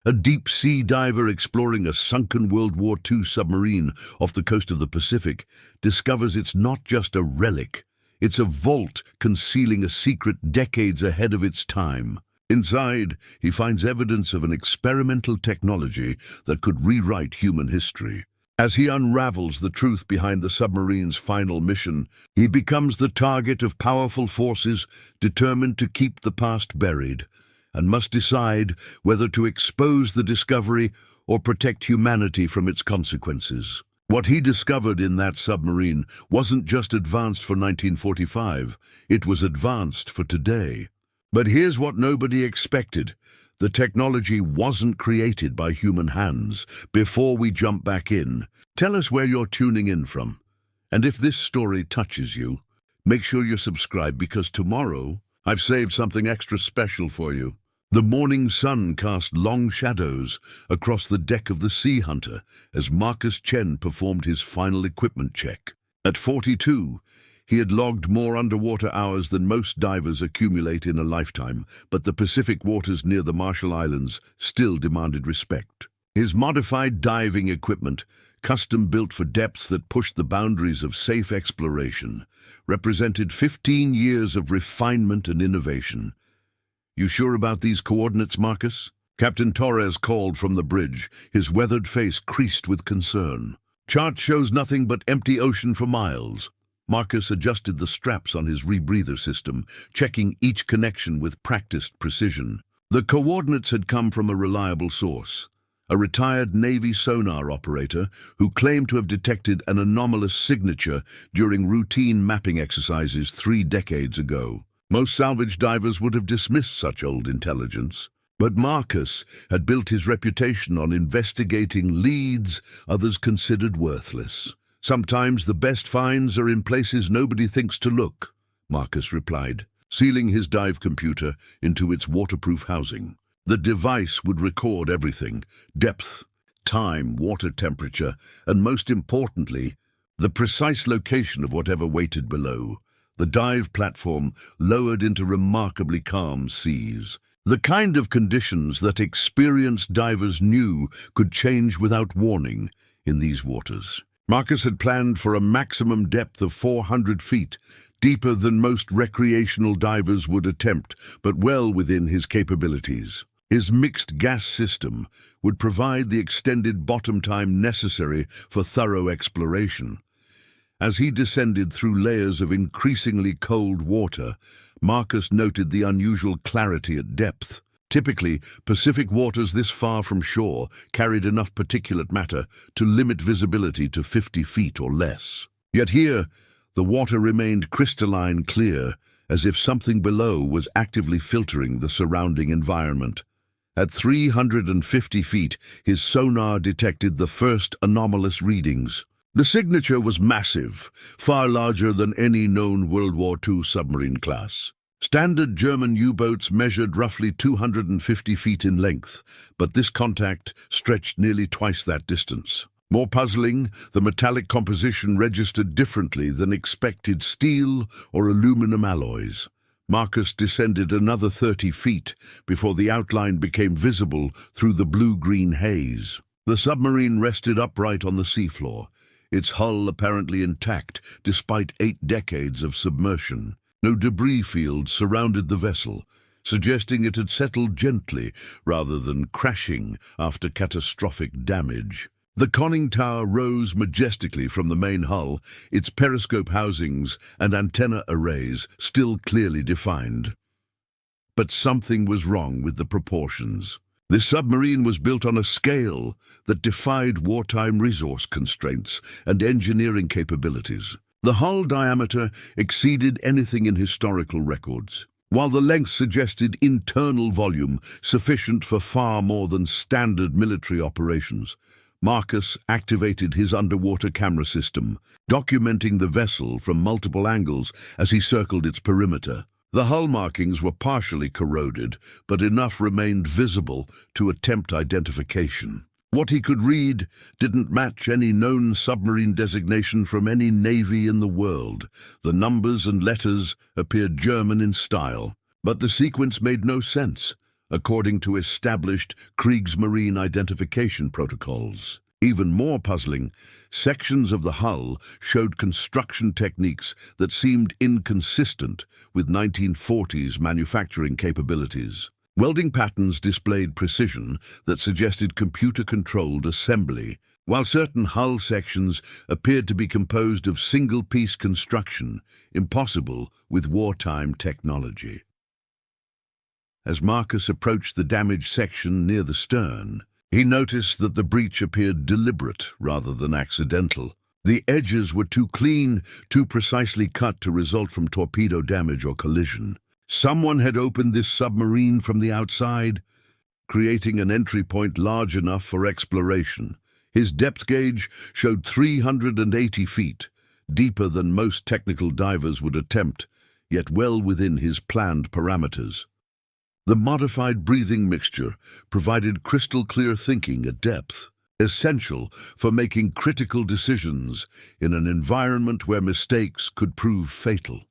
A deep-sea diver exploring a sunken World War II submarine off the coast of the Pacific discovers it's not just a relic, it's a vault concealing a secret decades ahead of its time. Inside, he finds evidence of an experimental technology that could rewrite human history. As he unravels the truth behind the submarine's final mission, he becomes the target of powerful forces determined to keep the past buried, and must decide whether to expose the discovery or protect humanity from its consequences. What he discovered in that submarine wasn't just advanced for 1945, it was advanced for today. But here's what nobody expected. The technology wasn't created by human hands. Before we jump back in, tell us where you're tuning in from. And if this story touches you, make sure you're subscribed, because tomorrow I've saved something extra special for you. The morning sun cast long shadows across the deck of the Sea Hunter as Marcus Chen performed his final equipment check. At 42, he had logged more underwater hours than most divers accumulate in a lifetime, but the Pacific waters near the Marshall Islands still demanded respect. His modified diving equipment, custom-built for depths that pushed the boundaries of safe exploration, represented 15 years of refinement and innovation. "You sure about these coordinates, Marcus?" Captain Torres called from the bridge, his weathered face creased with concern. "Chart shows nothing but empty ocean for miles." Marcus adjusted the straps on his rebreather system, checking each connection with practiced precision. The coordinates had come from a reliable source, a retired Navy sonar operator who claimed to have detected an anomalous signature during routine mapping exercises 3 decades ago. Most salvage divers would have dismissed such old intelligence, but Marcus had built his reputation on investigating leads others considered worthless. "Sometimes the best finds are in places nobody thinks to look," Marcus replied, sealing his dive computer into its waterproof housing. The device would record everything: depth, time, water temperature, and most importantly, the precise location of whatever waited below. The dive platform lowered into remarkably calm seas, the kind of conditions that experienced divers knew could change without warning in these waters. Marcus had planned for a maximum depth of 400 feet, deeper than most recreational divers would attempt, but well within his capabilities. His mixed gas system would provide the extended bottom time necessary for thorough exploration. As he descended through layers of increasingly cold water, Marcus noted the unusual clarity at depth. Typically, Pacific waters this far from shore carried enough particulate matter to limit visibility to 50 feet or less. Yet here, the water remained crystalline clear, as if something below was actively filtering the surrounding environment. At 350 feet, his sonar detected the first anomalous readings. The signature was massive, far larger than any known World War II submarine class. Standard German U-boats measured roughly 250 feet in length, but this contact stretched nearly twice that distance. More puzzling, the metallic composition registered differently than expected steel or aluminum alloys. Marcus descended another 30 feet before the outline became visible through the blue-green haze. The submarine rested upright on the seafloor, its hull apparently intact despite 8 decades of submersion. No debris fields surrounded the vessel, suggesting it had settled gently rather than crashing after catastrophic damage. The conning tower rose majestically from the main hull, its periscope housings and antenna arrays still clearly defined. But something was wrong with the proportions. This submarine was built on a scale that defied wartime resource constraints and engineering capabilities. The hull diameter exceeded anything in historical records, while the length suggested internal volume sufficient for far more than standard military operations. Marcus activated his underwater camera system, documenting the vessel from multiple angles as he circled its perimeter. The hull markings were partially corroded, but enough remained visible to attempt identification. What he could read didn't match any known submarine designation from any navy in the world. The numbers and letters appeared German in style, but the sequence made no sense. according to established Kriegsmarine identification protocols. Even more puzzling, sections of the hull showed construction techniques that seemed inconsistent with 1940s manufacturing capabilities. Welding patterns displayed precision that suggested computer-controlled assembly, while certain hull sections appeared to be composed of single-piece construction, impossible with wartime technology. As Marcus approached the damaged section near the stern, he noticed that the breach appeared deliberate rather than accidental. The edges were too clean, too precisely cut to result from torpedo damage or collision. Someone had opened this submarine from the outside, creating an entry point large enough for exploration. His depth gauge showed 380 feet, deeper than most technical divers would attempt, yet well within his planned parameters. The modified breathing mixture provided crystal-clear thinking at depth, essential for making critical decisions in an environment where mistakes could prove fatal.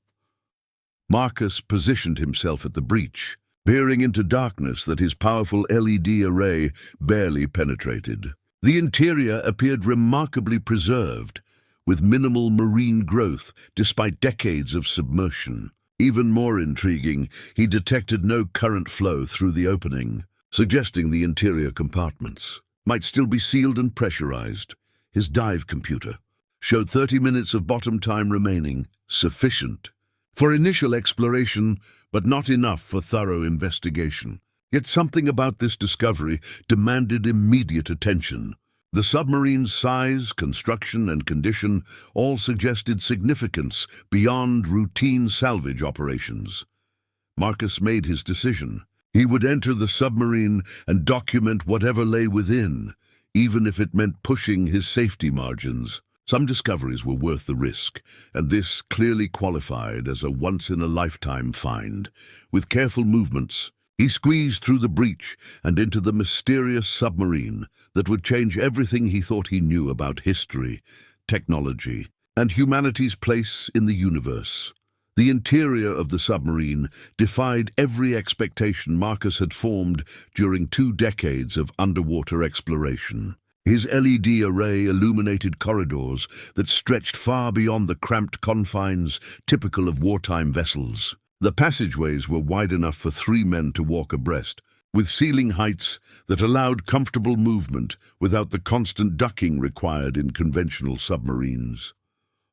Marcus positioned himself at the breach, peering into darkness that his powerful LED array barely penetrated. The interior appeared remarkably preserved, with minimal marine growth despite decades of submersion. Even more intriguing, he detected no current flow through the opening, suggesting the interior compartments might still be sealed and pressurized. His dive computer showed 30 minutes of bottom time remaining, sufficient for initial exploration, but not enough for thorough investigation. Yet something about this discovery demanded immediate attention. The submarine's size, construction, and condition all suggested significance beyond routine salvage operations. Marcus made his decision. He would enter the submarine and document whatever lay within, even if it meant pushing his safety margins. Some discoveries were worth the risk, and this clearly qualified as a once-in-a-lifetime find. With careful movements, he squeezed through the breach and into the mysterious submarine that would change everything he thought he knew about history, technology, and humanity's place in the universe. The interior of the submarine defied every expectation Marcus had formed during 2 decades of underwater exploration. His LED array illuminated corridors that stretched far beyond the cramped confines typical of wartime vessels. The passageways were wide enough for 3 men to walk abreast, with ceiling heights that allowed comfortable movement without the constant ducking required in conventional submarines.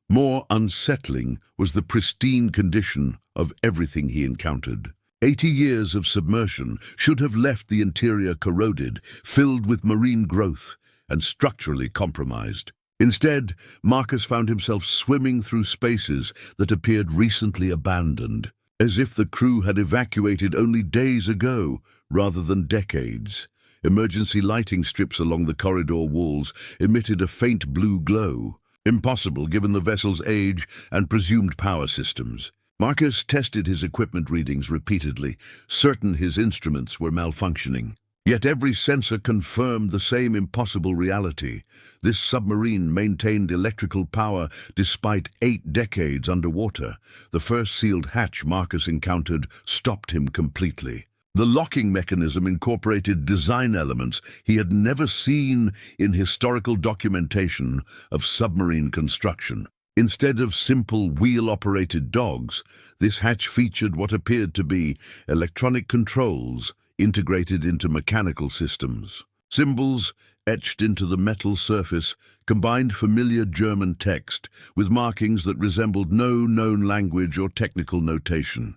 More unsettling was the pristine condition of everything he encountered. 80 years of submersion should have left the interior corroded, filled with marine growth, and structurally compromised. Instead, Marcus found himself swimming through spaces that appeared recently abandoned, as if the crew had evacuated only days ago rather than decades. Emergency lighting strips along the corridor walls emitted a faint blue glow, impossible given the vessel's age and presumed power systems. Marcus tested his equipment readings repeatedly, certain his instruments were malfunctioning. Yet every sensor confirmed the same impossible reality. This submarine maintained electrical power despite 8 decades underwater. The first sealed hatch Marcus encountered stopped him completely. The locking mechanism incorporated design elements he had never seen in historical documentation of submarine construction. Instead of simple wheel-operated dogs, this hatch featured what appeared to be electronic controls integrated into mechanical systems. Symbols etched into the metal surface combined familiar German text with markings that resembled no known language or technical notation.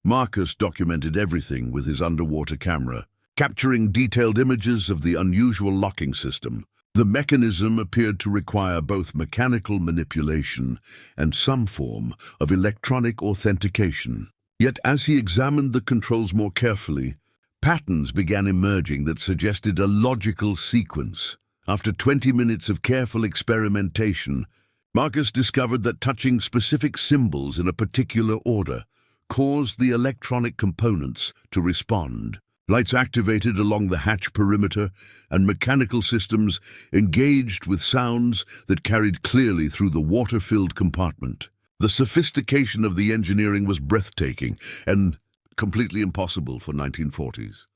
Marcus documented everything with his underwater camera, capturing detailed images of the unusual locking system. The mechanism appeared to require both mechanical manipulation and some form of electronic authentication. Yet as he examined the controls more carefully, patterns began emerging that suggested a logical sequence. After 20 minutes of careful experimentation, Marcus discovered that touching specific symbols in a particular order caused the electronic components to respond. Lights activated along the hatch perimeter, and mechanical systems engaged with sounds that carried clearly through the water-filled compartment. The sophistication of the engineering was breathtaking, and completely impossible for 1940s.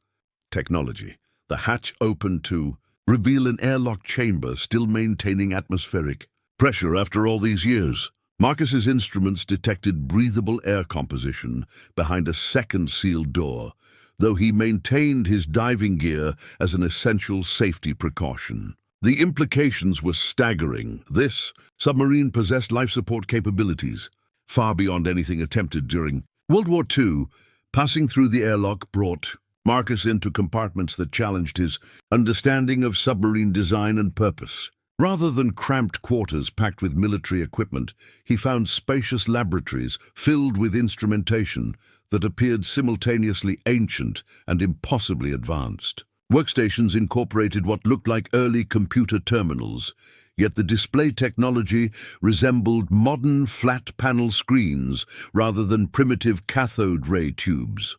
Technology. The hatch opened to reveal an airlock chamber still maintaining atmospheric pressure after all these years. Marcus's instruments detected breathable air composition behind a second sealed door, though he maintained his diving gear as an essential safety precaution. The implications were staggering. This submarine possessed life support capabilities, far beyond anything attempted during World War II. Passing through the airlock brought Marcus into compartments that challenged his understanding of submarine design and purpose. Rather than cramped quarters packed with military equipment, he found spacious laboratories filled with instrumentation that appeared simultaneously ancient and impossibly advanced. Workstations incorporated what looked like early computer terminals, yet the display technology resembled modern flat-panel screens rather than primitive cathode ray tubes.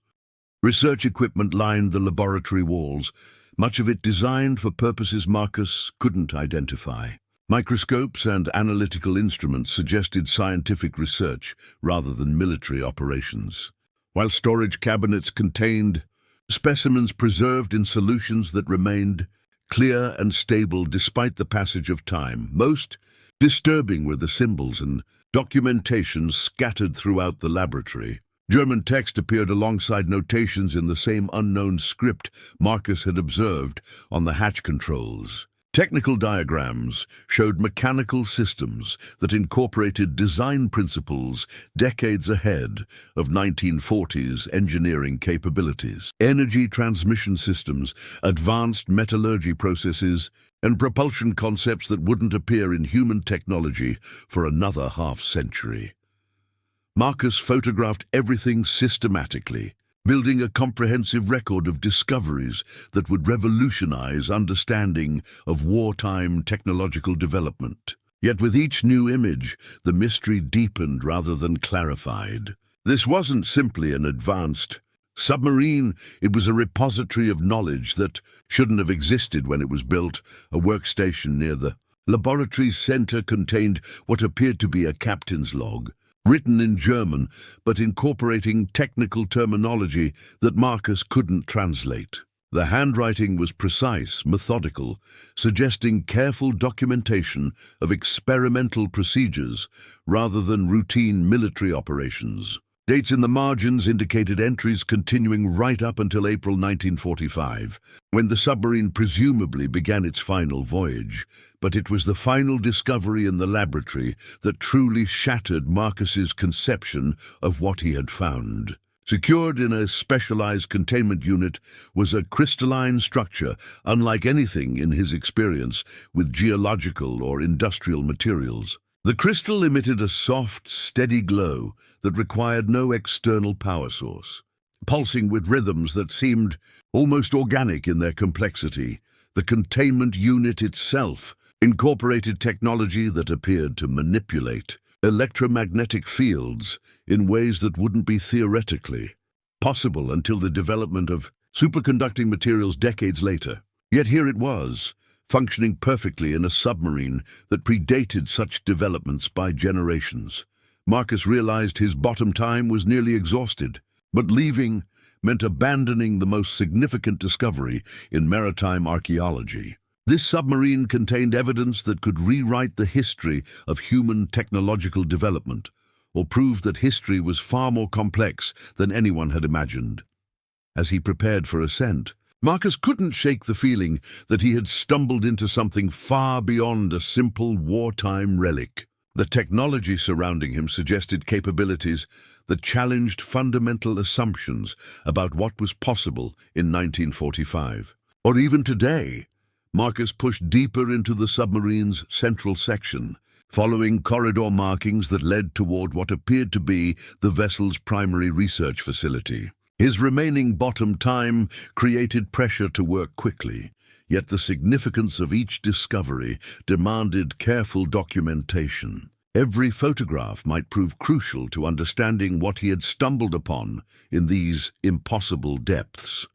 Research equipment lined the laboratory walls, much of it designed for purposes Marcus couldn't identify. Microscopes and analytical instruments suggested scientific research rather than military operations, while storage cabinets contained specimens preserved in solutions that remained clear and stable despite the passage of time. Most disturbing were the symbols and documentation scattered throughout the laboratory. German text appeared alongside notations in the same unknown script Marcus had observed on the hatch controls. Technical diagrams showed mechanical systems that incorporated design principles decades ahead of 1940s engineering capabilities. Energy transmission systems, advanced metallurgy processes, and propulsion concepts that wouldn't appear in human technology for another half-century. Marcus photographed everything systematically, building a comprehensive record of discoveries that would revolutionize understanding of wartime technological development. Yet with each new image, the mystery deepened rather than clarified. This wasn't simply an advanced submarine, it was a repository of knowledge that shouldn't have existed when it was built. A workstation near the laboratory center contained what appeared to be a captain's log, written in German, but incorporating technical terminology that Marcus couldn't translate. The handwriting was precise, methodical, suggesting careful documentation of experimental procedures rather than routine military operations. Dates in the margins indicated entries continuing right up until April 1945, when the submarine presumably began its final voyage. But it was the final discovery in the laboratory that truly shattered Marcus's conception of what he had found. Secured in a specialized containment unit was a crystalline structure unlike anything in his experience with geological or industrial materials. The crystal emitted a soft, steady glow that required no external power source. Pulsing with rhythms that seemed almost organic in their complexity, the containment unit itself incorporated technology that appeared to manipulate electromagnetic fields in ways that wouldn't be theoretically possible until the development of superconducting materials decades later. Yet here it was, functioning perfectly in a submarine that predated such developments by generations. Marcus realized his bottom time was nearly exhausted, but leaving meant abandoning the most significant discovery in maritime archaeology. This submarine contained evidence that could rewrite the history of human technological development, or prove that history was far more complex than anyone had imagined. As he prepared for ascent, Marcus couldn't shake the feeling that he had stumbled into something far beyond a simple wartime relic. The technology surrounding him suggested capabilities that challenged fundamental assumptions about what was possible in 1945. Or even today, Marcus pushed deeper into the submarine's central section, following corridor markings that led toward what appeared to be the vessel's primary research facility. His remaining bottom time created pressure to work quickly, yet the significance of each discovery demanded careful documentation. Every photograph might prove crucial to understanding what he had stumbled upon in these impossible depths.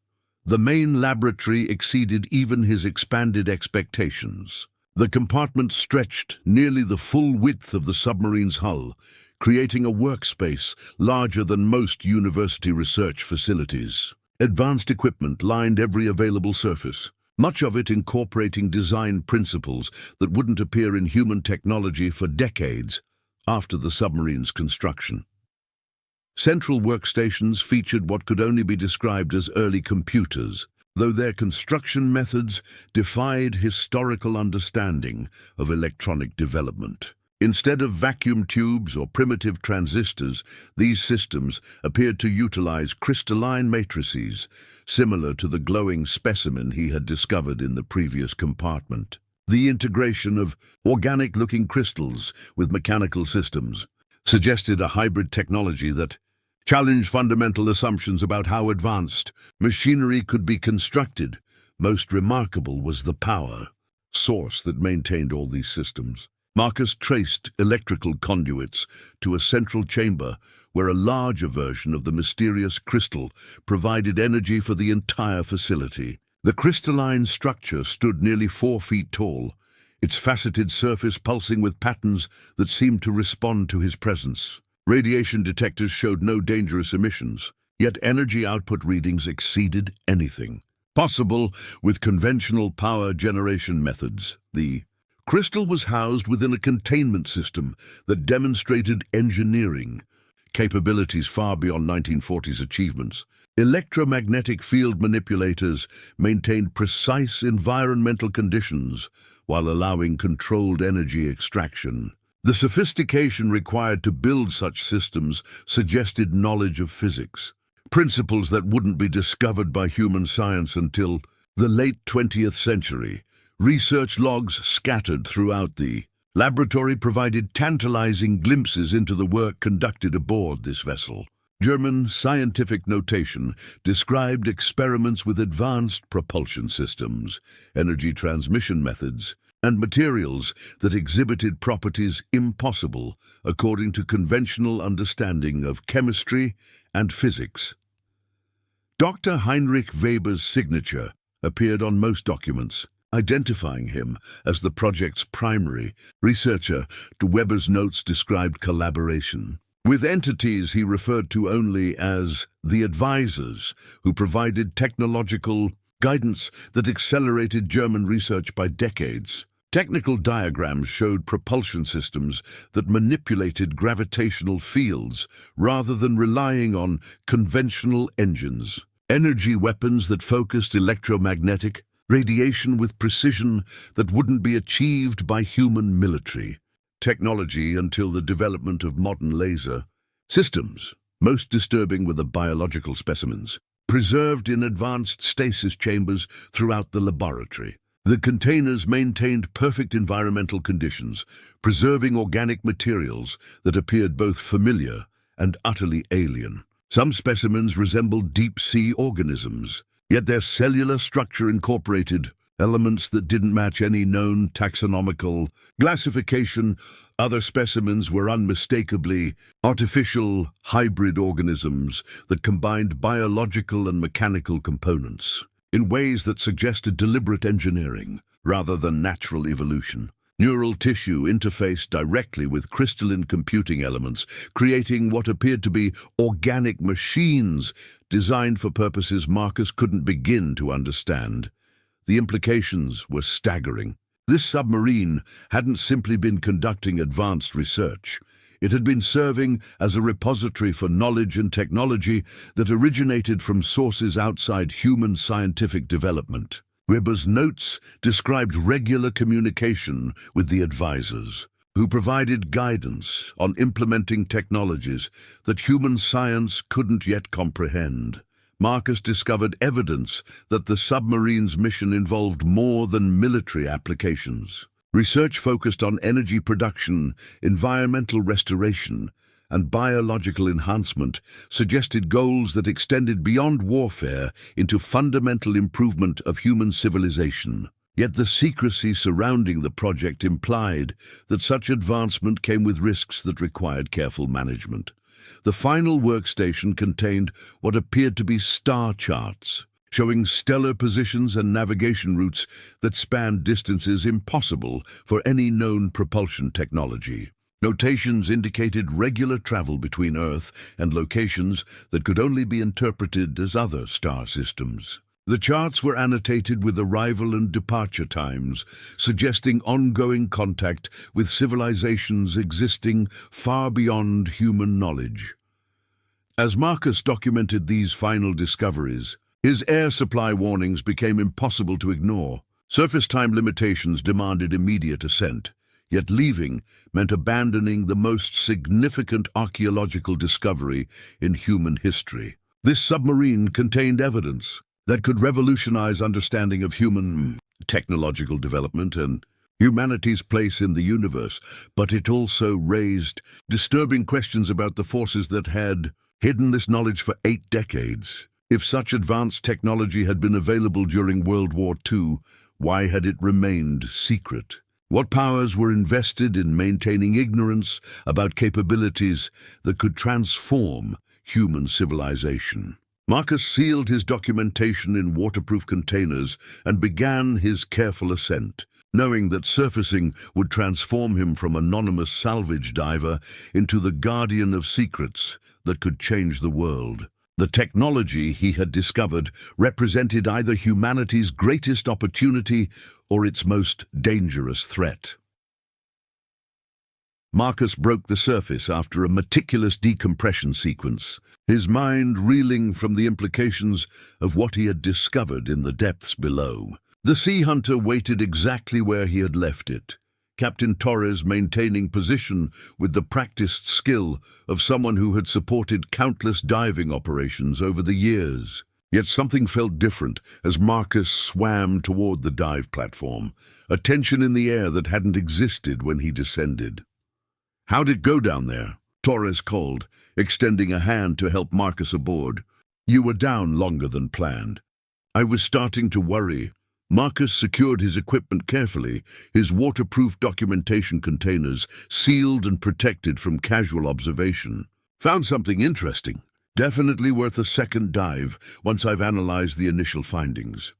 The main laboratory exceeded even his expanded expectations. The compartment stretched nearly the full width of the submarine's hull, creating a workspace larger than most university research facilities. Advanced equipment lined every available surface, much of it incorporating design principles that wouldn't appear in human technology for decades after the submarine's construction. Central workstations featured what could only be described as early computers, though their construction methods defied historical understanding of electronic development. Instead of vacuum tubes or primitive transistors, these systems appeared to utilize crystalline matrices, similar to the glowing specimen he had discovered in the previous compartment. The integration of organic-looking crystals with mechanical systems suggested a hybrid technology that challenged fundamental assumptions about how advanced machinery could be constructed. Most remarkable was the power source that maintained all these systems. Marcus traced electrical conduits to a central chamber where a larger version of the mysterious crystal provided energy for the entire facility. The crystalline structure stood nearly 4 feet tall, its faceted surface pulsing with patterns that seemed to respond to his presence. Radiation detectors showed no dangerous emissions, yet energy output readings exceeded anything possible with conventional power generation methods. The crystal was housed within a containment system that demonstrated engineering capabilities far beyond 1940s achievements. Electromagnetic field manipulators maintained precise environmental conditions while allowing controlled energy extraction. The sophistication required to build such systems suggested knowledge of physics, principles that wouldn't be discovered by human science until the late 20th century. Research logs scattered throughout the laboratory provided tantalizing glimpses into the work conducted aboard this vessel. German scientific notation described experiments with advanced propulsion systems, energy transmission methods, and materials that exhibited properties impossible according to conventional understanding of chemistry and physics. Dr. Heinrich Weber's signature appeared on most documents, identifying him as the project's primary researcher. Weber's notes described collaboration with entities he referred to only as the advisors, who provided technological guidance that accelerated German research by decades. Technical diagrams showed propulsion systems that manipulated gravitational fields rather than relying on conventional engines. Energy weapons that focused electromagnetic radiation with precision that wouldn't be achieved by human military technology until the development of modern laser systems. Most disturbing were the biological specimens, preserved in advanced stasis chambers throughout the laboratory. The containers maintained perfect environmental conditions, preserving organic materials that appeared both familiar and utterly alien. Some specimens resembled deep-sea organisms, yet their cellular structure incorporated elements that didn't match any known taxonomical classification. Other specimens were unmistakably artificial hybrid organisms that combined biological and mechanical components in ways that suggested deliberate engineering rather than natural evolution. Neural tissue interfaced directly with crystalline computing elements, creating what appeared to be organic machines designed for purposes Marcus couldn't begin to understand. The implications were staggering. This submarine hadn't simply been conducting advanced research. It had been serving as a repository for knowledge and technology that originated from sources outside human scientific development. Weber's notes described regular communication with the advisors, who provided guidance on implementing technologies that human science couldn't yet comprehend. Marcus discovered evidence that the submarine's mission involved more than military applications. Research focused on energy production, environmental restoration, and biological enhancement suggested goals that extended beyond warfare into fundamental improvement of human civilization. Yet the secrecy surrounding the project implied that such advancement came with risks that required careful management. The final workstation contained what appeared to be star charts, showing stellar positions and navigation routes that spanned distances impossible for any known propulsion technology. Notations indicated regular travel between Earth and locations that could only be interpreted as other star systems. The charts were annotated with arrival and departure times, suggesting ongoing contact with civilizations existing far beyond human knowledge. As Marcus documented these final discoveries, his air supply warnings became impossible to ignore. Surface time limitations demanded immediate ascent, yet leaving meant abandoning the most significant archaeological discovery in human history. This submarine contained evidence that could revolutionize understanding of human technological development and humanity's place in the universe, but it also raised disturbing questions about the forces that had hidden this knowledge for 8 decades. If such advanced technology had been available during World War II, why had it remained secret? What powers were invested in maintaining ignorance about capabilities that could transform human civilization? Marcus sealed his documentation in waterproof containers and began his careful ascent, knowing that surfacing would transform him from anonymous salvage diver into the guardian of secrets that could change the world. The technology he had discovered represented either humanity's greatest opportunity or its most dangerous threat. Marcus broke the surface after a meticulous decompression sequence, his mind reeling from the implications of what he had discovered in the depths below. The Sea Hunter waited exactly where he had left it, Captain Torres maintaining position with the practiced skill of someone who had supported countless diving operations over the years. Yet something felt different as Marcus swam toward the dive platform, a tension in the air that hadn't existed when he descended. "How'd it go down there?" Torres called, extending a hand to help Marcus aboard. "You were down longer than planned." I was starting to worry. Marcus secured his equipment carefully, his waterproof documentation containers sealed and protected from casual observation. "Found something interesting. Definitely worth a second dive once I've analyzed the initial findings."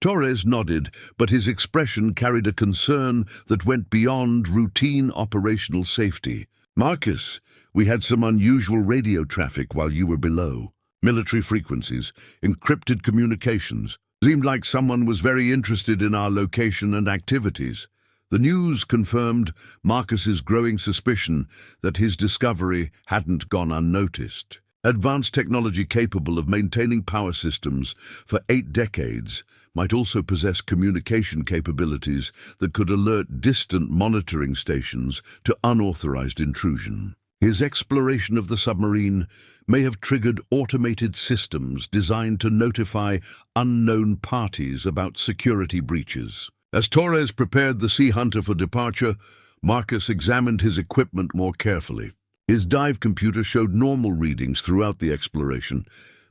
Torres nodded, but his expression carried a concern that went beyond routine operational safety. "Marcus, we had some unusual radio traffic while you were below. Military frequencies, encrypted communications. Seemed like someone was very interested in our location and activities." The news confirmed Marcus's growing suspicion that his discovery hadn't gone unnoticed. Advanced technology capable of maintaining power systems for 8 decades might also possess communication capabilities that could alert distant monitoring stations to unauthorized intrusion. His exploration of the submarine may have triggered automated systems designed to notify unknown parties about security breaches. As Torres prepared the Sea Hunter for departure, Marcus examined his equipment more carefully. His dive computer showed normal readings throughout the exploration,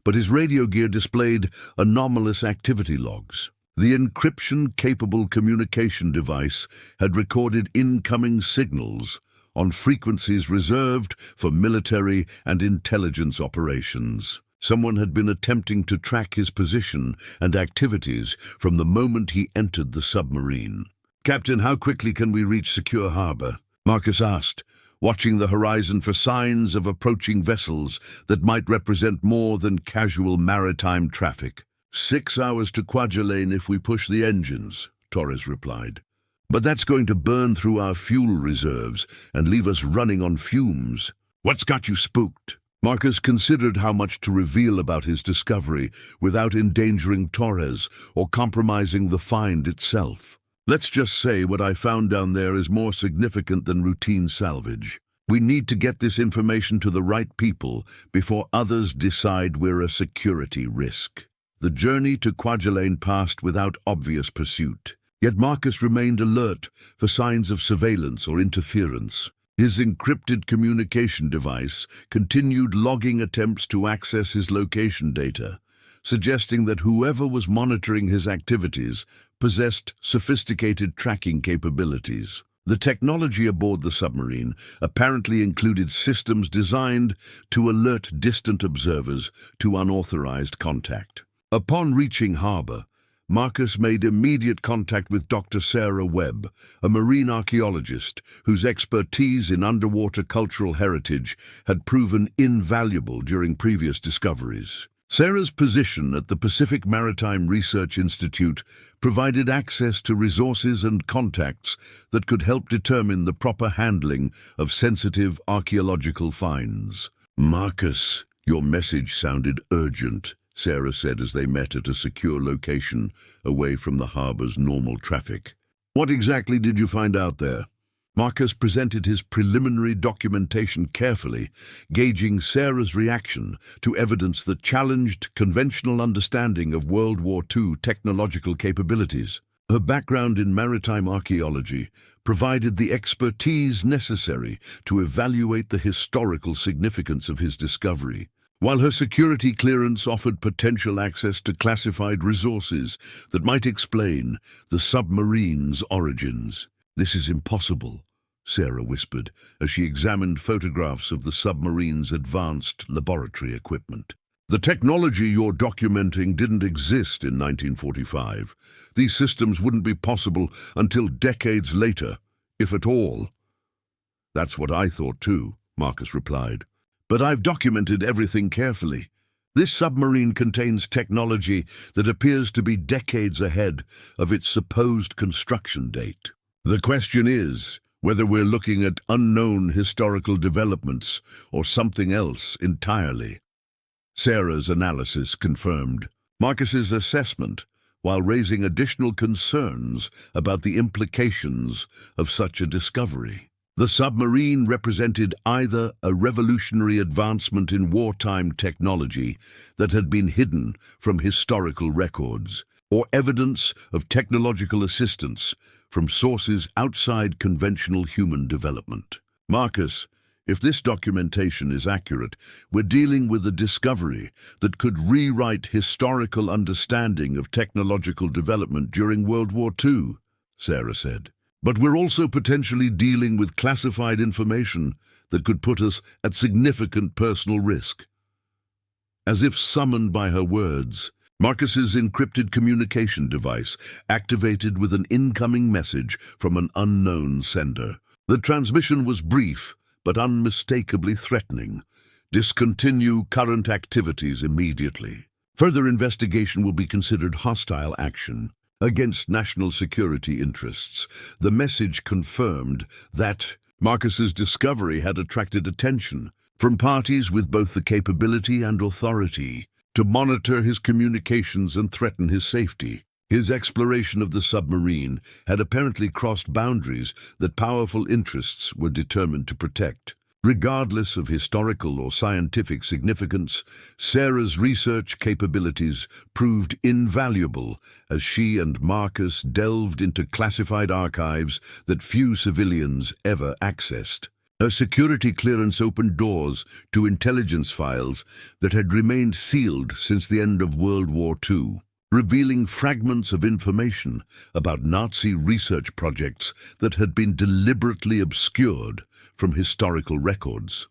but his radio gear displayed anomalous activity logs. The encryption-capable communication device had recorded incoming signals on frequencies reserved for military and intelligence operations. Someone had been attempting to track his position and activities from the moment he entered the submarine. "Captain, how quickly can we reach secure harbor?" Marcus asked, watching the horizon for signs of approaching vessels that might represent more than casual maritime traffic. 6 hours to Kwajalein if we push the engines," Torres replied. "But that's going to burn through our fuel reserves and leave us running on fumes." "What's got you spooked?" Marcus considered how much to reveal about his discovery without endangering Torres or compromising the find itself. "Let's just say what I found down there is more significant than routine salvage. We need to get this information to the right people before others decide we're a security risk." The journey to Kwajalein passed without obvious pursuit. Yet Marcus remained alert for signs of surveillance or interference. His encrypted communication device continued logging attempts to access his location data, suggesting that whoever was monitoring his activities possessed sophisticated tracking capabilities. The technology aboard the submarine apparently included systems designed to alert distant observers to unauthorized contact. Upon reaching harbor, Marcus made immediate contact with Dr. Sarah Webb, a marine archaeologist whose expertise in underwater cultural heritage had proven invaluable during previous discoveries. Sarah's position at the Pacific Maritime Research Institute provided access to resources and contacts that could help determine the proper handling of sensitive archaeological finds. "Marcus, your message sounded urgent," Sarah said as they met at a secure location away from the harbor's normal traffic. "What exactly did you find out there?" Marcus presented his preliminary documentation carefully, gauging Sarah's reaction to evidence that challenged conventional understanding of World War II technological capabilities. Her background in maritime archaeology provided the expertise necessary to evaluate the historical significance of his discovery, while her security clearance offered potential access to classified resources that might explain the submarine's origins. "This is impossible," Sarah whispered as she examined photographs of the submarine's advanced laboratory equipment. "The technology you're documenting didn't exist in 1945. These systems wouldn't be possible until decades later, if at all." "That's what I thought too," Marcus replied. "But I've documented everything carefully. This submarine contains technology that appears to be decades ahead of its supposed construction date. The question is whether we're looking at unknown historical developments or something else entirely." Sarah's analysis confirmed Marcus's assessment, while raising additional concerns about the implications of such a discovery. The submarine represented either a revolutionary advancement in wartime technology that had been hidden from historical records, or evidence of technological assistance from sources outside conventional human development. "Marcus, if this documentation is accurate, we're dealing with a discovery that could rewrite historical understanding of technological development during World War II, Sarah said. "But we're also potentially dealing with classified information that could put us at significant personal risk." As if summoned by her words, Marcus's encrypted communication device activated with an incoming message from an unknown sender. The transmission was brief, but unmistakably threatening. "Discontinue current activities immediately. Further investigation will be considered hostile action against national security interests." The message confirmed that Marcus's discovery had attracted attention from parties with both the capability and authority to monitor his communications and threaten his safety. His exploration of the submarine had apparently crossed boundaries that powerful interests were determined to protect. Regardless of historical or scientific significance, Sarah's research capabilities proved invaluable as she and Marcus delved into classified archives that few civilians ever accessed. Her security clearance opened doors to intelligence files that had remained sealed since the end of World War II, revealing fragments of information about Nazi research projects that had been deliberately obscured from historical records.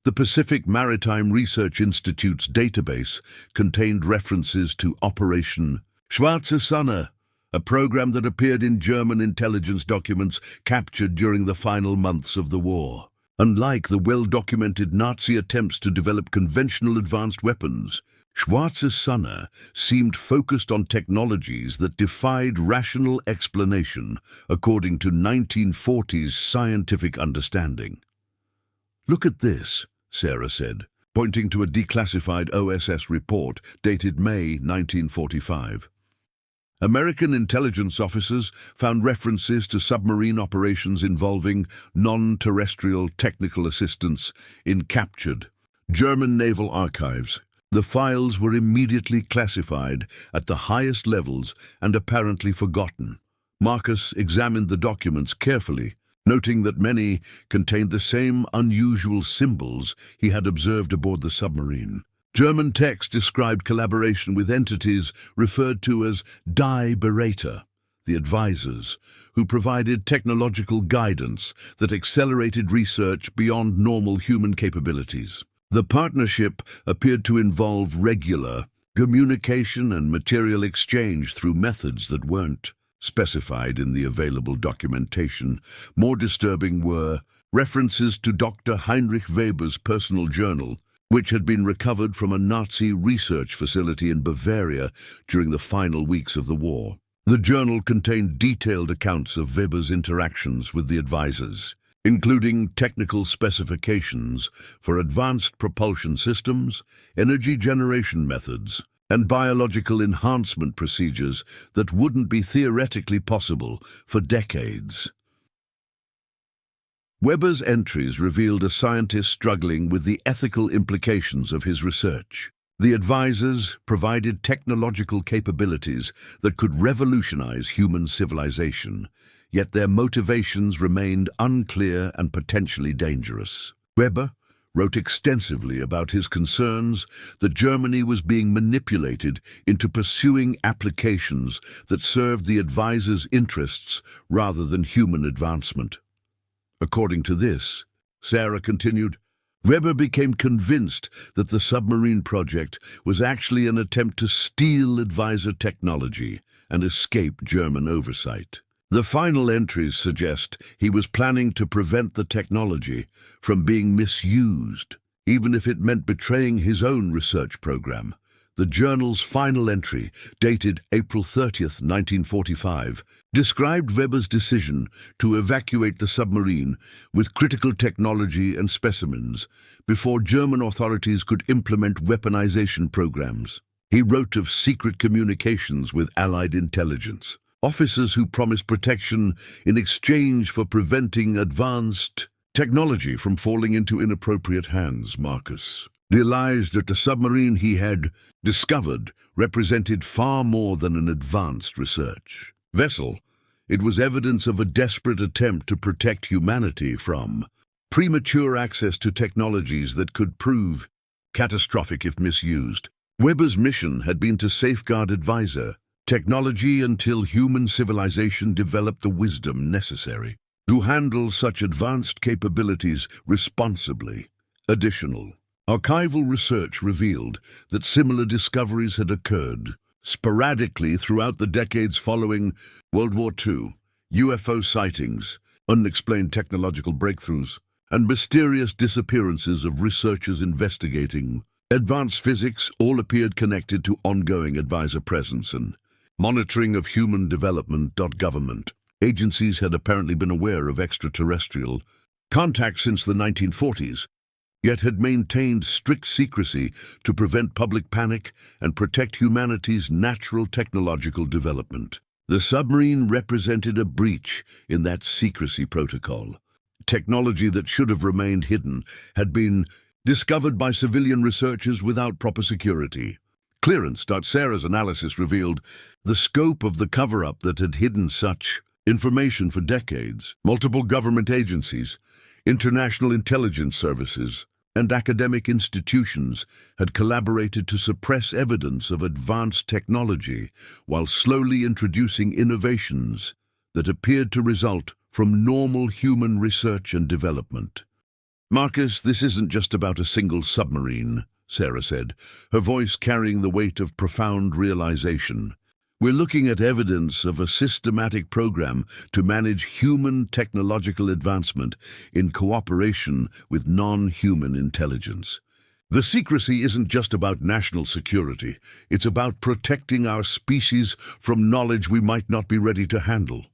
The Pacific Maritime Research Institute's database contained references to Operation Schwarze Sonne, a program that appeared in German intelligence documents captured during the final months of the war. Unlike the well-documented Nazi attempts to develop conventional advanced weapons, Schwarze Sonne seemed focused on technologies that defied rational explanation according to 1940s scientific understanding. "Look at this," Sarah said, pointing to a declassified OSS report dated May 1945. American intelligence officers found references to submarine operations involving non-terrestrial technical assistance in captured German naval archives. The files were immediately classified at the highest levels and apparently forgotten. Marcus examined the documents carefully, noting that many contained the same unusual symbols he had observed aboard the submarine. German text described collaboration with entities referred to as Die Berater, the advisors, who provided technological guidance that accelerated research beyond normal human capabilities. The partnership appeared to involve regular, communication and material exchange through methods that weren't specified in the available documentation. More disturbing were references to Dr. Heinrich Weber's personal journal, which had been recovered from a Nazi research facility in Bavaria during the final weeks of the war. The journal contained detailed accounts of Weber's interactions with the advisors, including technical specifications for advanced propulsion systems, energy generation methods, and biological enhancement procedures that wouldn't be theoretically possible for decades. Weber's entries revealed a scientist struggling with the ethical implications of his research. The advisors provided technological capabilities that could revolutionize human civilization, yet their motivations remained unclear and potentially dangerous. Weber wrote extensively about his concerns that Germany was being manipulated into pursuing applications that served the advisors' interests rather than human advancement. According to this, Sarah continued, Weber became convinced that the submarine project was actually an attempt to steal advisor technology and escape German oversight. The final entries suggest he was planning to prevent the technology from being misused, even if it meant betraying his own research program. The journal's final entry, dated April 30th, 1945, described Weber's decision to evacuate the submarine with critical technology and specimens before German authorities could implement weaponization programs. He wrote of secret communications with Allied intelligence, officers who promised protection in exchange for preventing advanced technology from falling into inappropriate hands. Marcus realized that the submarine he had discovered represented far more than an advanced research vessel. It was evidence of a desperate attempt to protect humanity from premature access to technologies that could prove catastrophic if misused. Weber's mission had been to safeguard advisor technology until human civilization developed the wisdom necessary to handle such advanced capabilities responsibly. Additional archival research revealed that similar discoveries had occurred sporadically throughout the decades following World War II. UFO sightings, unexplained technological breakthroughs, and mysterious disappearances of researchers investigating advanced physics all appeared connected to ongoing advisor presence and monitoring of human development. Government agencies had apparently been aware of extraterrestrial contact since the 1940s, yet had maintained strict secrecy to prevent public panic and protect humanity's natural technological development. The submarine represented a breach in that secrecy protocol. Technology that should have remained hidden had been discovered by civilian researchers without proper security clearance. Sarah's analysis revealed the scope of the cover-up that had hidden such information for decades. Multiple government agencies, international intelligence services, and academic institutions had collaborated to suppress evidence of advanced technology while slowly introducing innovations that appeared to result from normal human research and development. Marcus, this isn't just about a single submarine, Sarah said, her voice carrying the weight of profound realization. We're looking at evidence of a systematic program to manage human technological advancement in cooperation with non-human intelligence. The secrecy isn't just about national security. It's about protecting our species from knowledge we might not be ready to handle.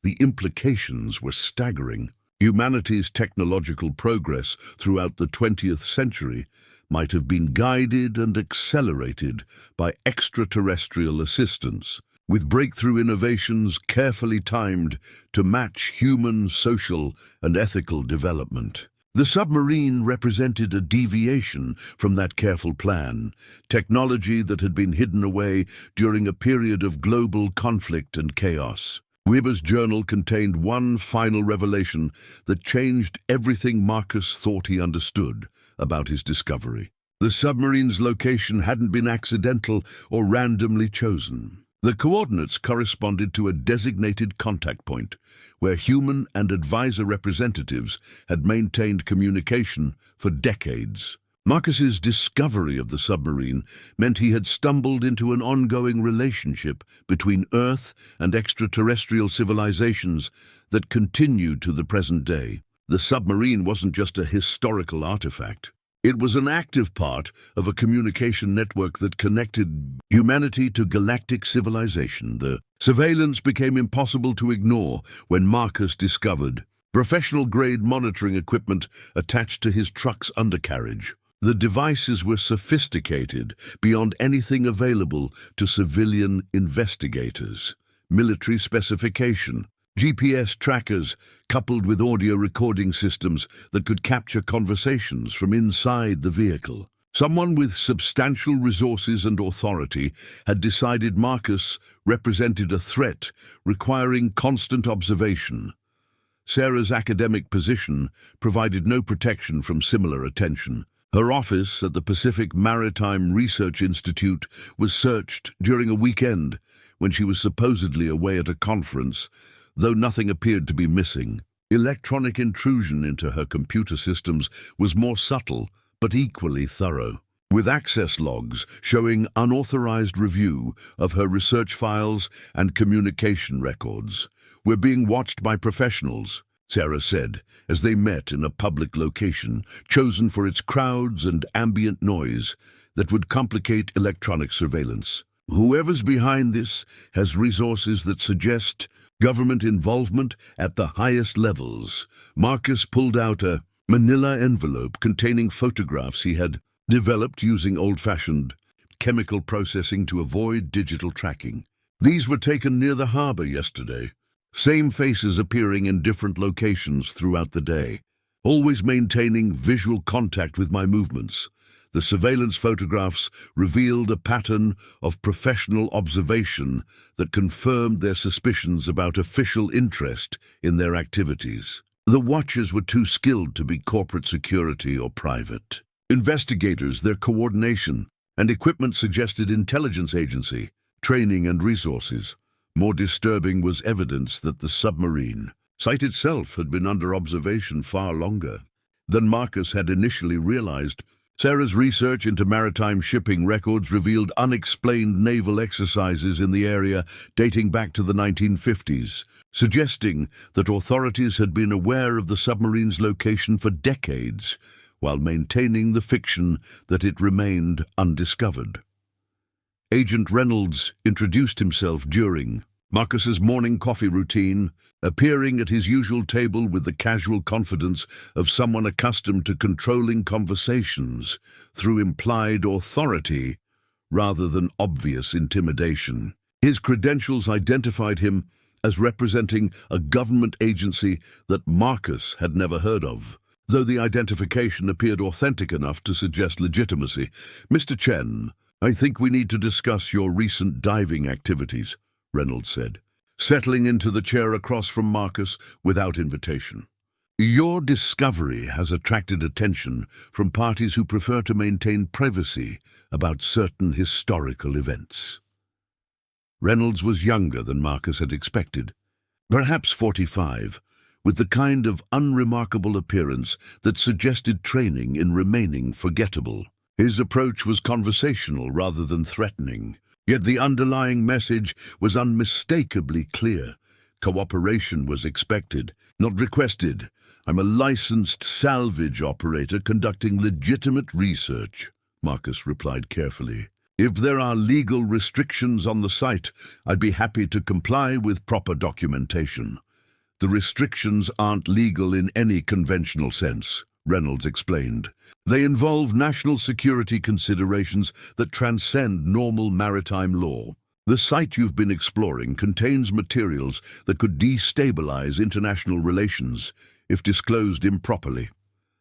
The implications were staggering. Humanity's technological progress throughout the 20th century might have been guided and accelerated by extraterrestrial assistance, with breakthrough innovations carefully timed to match human, social, and ethical development. The submarine represented a deviation from that careful plan, technology that had been hidden away during a period of global conflict and chaos. Weber's journal contained one final revelation that changed everything Marcus thought he understood about his discovery. The submarine's location hadn't been accidental or randomly chosen. The coordinates corresponded to a designated contact point, where human and advisor representatives had maintained communication for decades. Marcus's discovery of the submarine meant he had stumbled into an ongoing relationship between Earth and extraterrestrial civilizations that continued to the present day. The submarine wasn't just a historical artifact. It was an active part of a communication network that connected humanity to galactic civilization. The surveillance became impossible to ignore when Marcus discovered professional-grade monitoring equipment attached to his truck's undercarriage. The devices were sophisticated beyond anything available to civilian investigators. Military specification, GPS trackers coupled with audio recording systems that could capture conversations from inside the vehicle. Someone with substantial resources and authority had decided Marcus represented a threat requiring constant observation. Sarah's academic position provided no protection from similar attention. Her office at the Pacific Maritime Research Institute was searched during a weekend when she was supposedly away at a conference, though nothing appeared to be missing. Electronic intrusion into her computer systems was more subtle but equally thorough, with access logs showing unauthorized review of her research files and communication records. "We're being watched by professionals," Sarah said, as they met in a public location, chosen for its crowds and ambient noise that would complicate electronic surveillance. "Whoever's behind this has resources that suggest government involvement at the highest levels." Marcus pulled out a manila envelope containing photographs he had developed using old-fashioned chemical processing to avoid digital tracking. "These were taken near the harbor yesterday. Same faces appearing in different locations throughout the day, always maintaining visual contact with my movements." The surveillance photographs revealed a pattern of professional observation that confirmed their suspicions about official interest in their activities. The watchers were too skilled to be corporate security or private investigators. Their coordination and equipment suggested intelligence agency, training and resources. More disturbing was evidence that the submarine site itself had been under observation far longer than Marcus had initially realized. Sarah's research into maritime shipping records revealed unexplained naval exercises in the area dating back to the 1950s, suggesting that authorities had been aware of the submarine's location for decades, while maintaining the fiction that it remained undiscovered. Agent Reynolds introduced himself during Marcus's morning coffee routine, appearing at his usual table with the casual confidence of someone accustomed to controlling conversations through implied authority rather than obvious intimidation. His credentials identified him as representing a government agency that Marcus had never heard of, though the identification appeared authentic enough to suggest legitimacy. "Mr. Chen, I think we need to discuss your recent diving activities," Reynolds said, settling into the chair across from Marcus without invitation. "Your discovery has attracted attention from parties who prefer to maintain privacy about certain historical events." Reynolds was younger than Marcus had expected, perhaps 45, with the kind of unremarkable appearance that suggested training in remaining forgettable. His approach was conversational rather than threatening, yet the underlying message was unmistakably clear. Cooperation was expected, not requested. "I'm a licensed salvage operator conducting legitimate research," Marcus replied carefully. "If there are legal restrictions on the site, I'd be happy to comply with proper documentation." "The restrictions aren't legal in any conventional sense," Reynolds explained. "They involve national security considerations that transcend normal maritime law. The site you've been exploring contains materials that could destabilize international relations if disclosed improperly."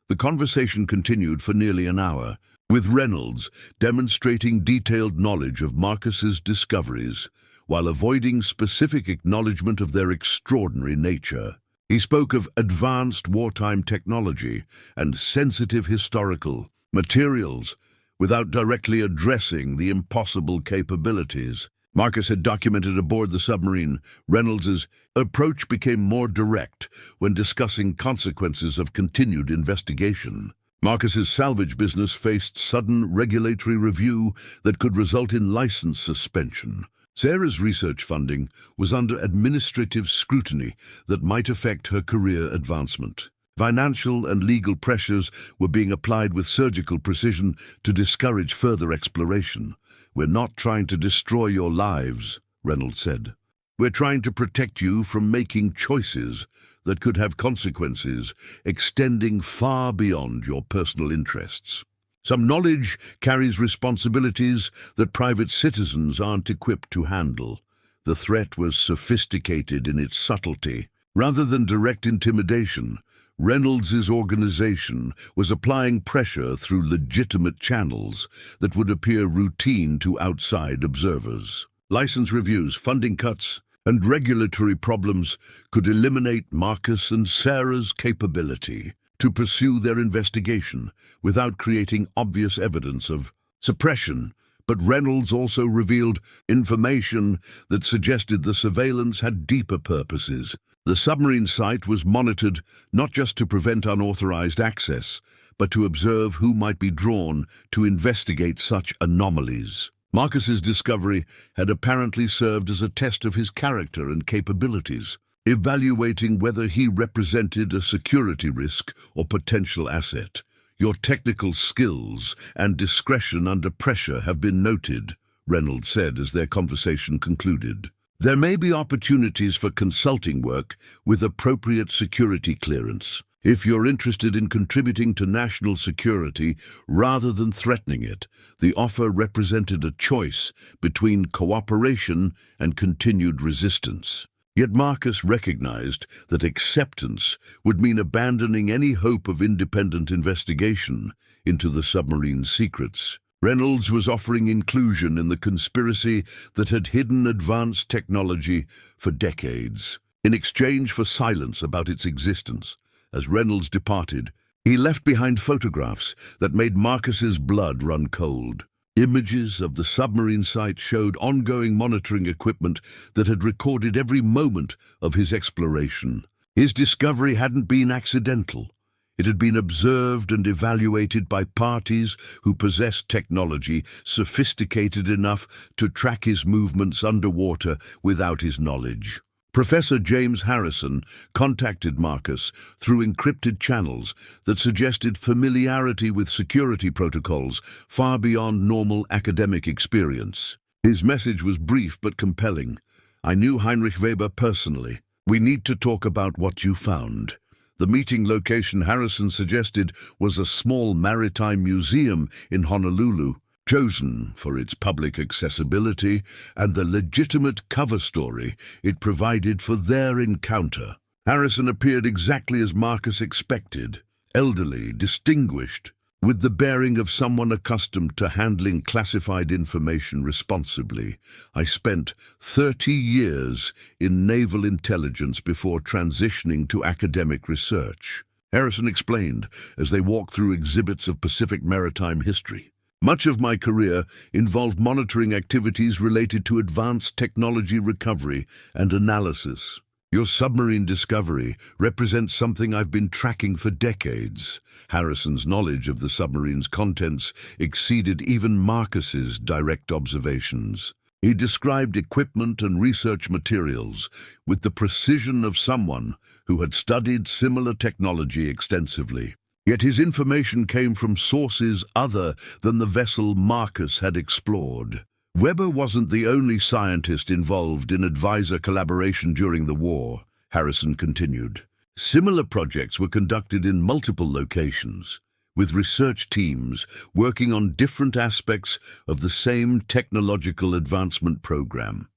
The conversation continued for nearly an hour, with Reynolds demonstrating detailed knowledge of Marcus's discoveries while avoiding specific acknowledgement of their extraordinary nature. He spoke of advanced wartime technology and sensitive historical materials without directly addressing the impossible capabilities Marcus had documented aboard the submarine. Reynolds's approach became more direct when discussing consequences of continued investigation. Marcus's salvage business faced sudden regulatory review that could result in license suspension. Sarah's research funding was under administrative scrutiny that might affect her career advancement. Financial and legal pressures were being applied with surgical precision to discourage further exploration. "We're not trying to destroy your lives," Reynolds said. "We're trying to protect you from making choices that could have consequences extending far beyond your personal interests. Some knowledge carries responsibilities that private citizens aren't equipped to handle." The threat was sophisticated in its subtlety. Rather than direct intimidation, Reynolds's organization was applying pressure through legitimate channels that would appear routine to outside observers. License reviews, funding cuts, and regulatory problems could eliminate Marcus and Sarah's capability to pursue their investigation without creating obvious evidence of suppression. But Reynolds also revealed information that suggested the surveillance had deeper purposes. The submarine site was monitored not just to prevent unauthorized access, but to observe who might be drawn to investigate such anomalies. Marcus's discovery had apparently served as a test of his character and capabilities, evaluating whether he represented a security risk or potential asset. "Your technical skills and discretion under pressure have been noted," Reynolds said as their conversation concluded. "There may be opportunities for consulting work with appropriate security clearance. If you're interested in contributing to national security rather than threatening it." The offer represented a choice between cooperation and continued resistance. Yet Marcus recognized that acceptance would mean abandoning any hope of independent investigation into the submarine's secrets. Reynolds was offering inclusion in the conspiracy that had hidden advanced technology for decades, in exchange for silence about its existence. As Reynolds departed, he left behind photographs that made Marcus's blood run cold. Images of the submarine site showed ongoing monitoring equipment that had recorded every moment of his exploration. His discovery hadn't been accidental. It had been observed and evaluated by parties who possessed technology sophisticated enough to track his movements underwater without his knowledge. Professor James Harrison contacted Marcus through encrypted channels that suggested familiarity with security protocols far beyond normal academic experience. His message was brief but compelling. "I knew Heinrich Weber personally. We need to talk about what you found." The meeting location Harrison suggested was a small maritime museum in Honolulu, chosen for its public accessibility and the legitimate cover story it provided for their encounter. Harrison appeared exactly as Marcus expected, elderly, distinguished, with the bearing of someone accustomed to handling classified information responsibly. "I spent 30 years in naval intelligence before transitioning to academic research," Harrison explained as they walked through exhibits of Pacific maritime history. "Much of my career involved monitoring activities related to advanced technology recovery and analysis. Your submarine discovery represents something I've been tracking for decades." Harrison's knowledge of the submarine's contents exceeded even Marcus's direct observations. He described equipment and research materials with the precision of someone who had studied similar technology extensively. Yet his information came from sources other than the vessel Marcus had explored. "Weber wasn't the only scientist involved in advisor collaboration during the war," Harrison continued. "Similar projects were conducted in multiple locations, with research teams working on different aspects of the same technological advancement program.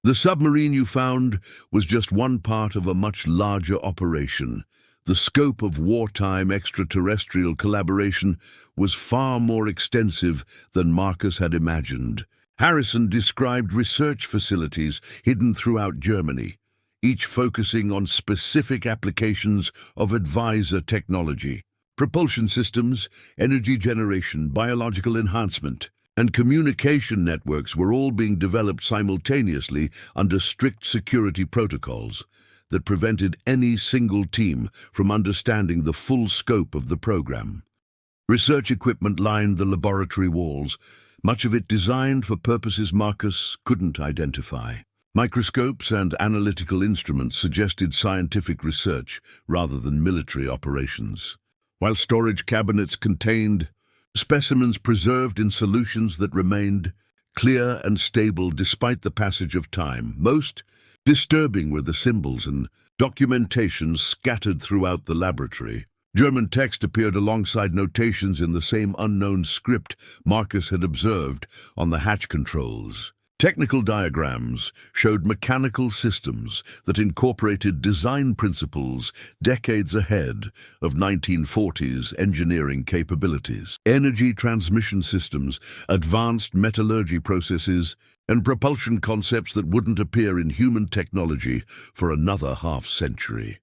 The submarine you found was just one part of a much larger operation. The scope of wartime extraterrestrial collaboration was far more extensive than Marcus had imagined." Harrison described research facilities hidden throughout Germany, each focusing on specific applications of advisor technology. Propulsion systems, energy generation, biological enhancement, and communication networks were all being developed simultaneously under strict security protocols that prevented any single team from understanding the full scope of the program. Research equipment lined the laboratory walls, much of it designed for purposes Marcus couldn't identify. Microscopes and analytical instruments suggested scientific research rather than military operations, while storage cabinets contained specimens preserved in solutions that remained clear and stable despite the passage of time. Most disturbing were the symbols and documentation scattered throughout the laboratory. German text appeared alongside notations in the same unknown script Marcus had observed on the hatch controls. Technical diagrams showed mechanical systems that incorporated design principles decades ahead of 1940s engineering capabilities. Energy transmission systems, advanced metallurgy processes, and propulsion concepts that wouldn't appear in human technology for another half-century.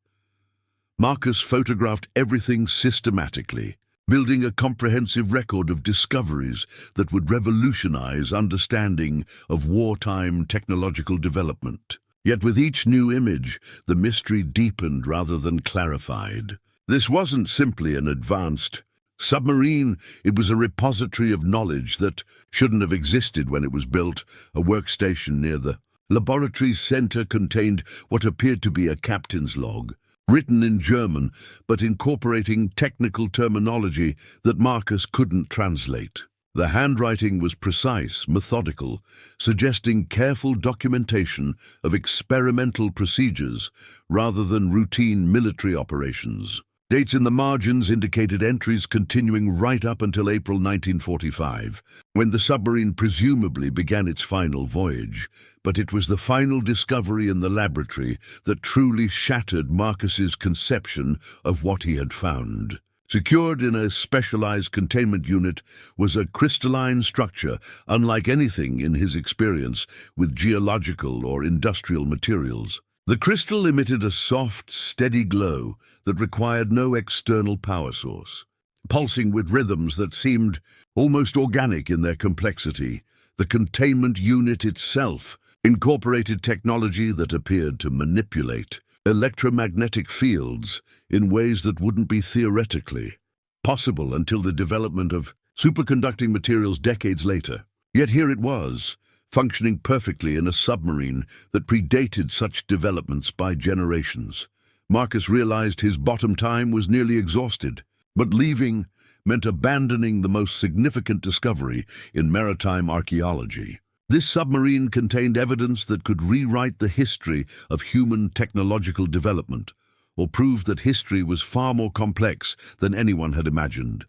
Marcus photographed everything systematically, building a comprehensive record of discoveries that would revolutionize understanding of wartime technological development. Yet with each new image, the mystery deepened rather than clarified. This wasn't simply an advanced submarine, it was a repository of knowledge that shouldn't have existed when it was built. A workstation near the laboratory center contained what appeared to be a captain's log, written in German, but incorporating technical terminology that Marcus couldn't translate. The handwriting was precise, methodical, suggesting careful documentation of experimental procedures rather than routine military operations. Dates in the margins indicated entries continuing right up until April 1945, when the submarine presumably began its final voyage. But it was the final discovery in the laboratory that truly shattered Marcus's conception of what he had found. Secured in a specialized containment unit was a crystalline structure unlike anything in his experience with geological or industrial materials. The crystal emitted a soft, steady glow that required no external power source. Pulsing with rhythms that seemed almost organic in their complexity, the containment unit itself incorporated technology that appeared to manipulate electromagnetic fields in ways that wouldn't be theoretically possible until the development of superconducting materials decades later. Yet here it was, functioning perfectly in a submarine that predated such developments by generations. Marcus realized his bottom time was nearly exhausted, but leaving meant abandoning the most significant discovery in maritime archaeology. This submarine contained evidence that could rewrite the history of human technological development, or prove that history was far more complex than anyone had imagined.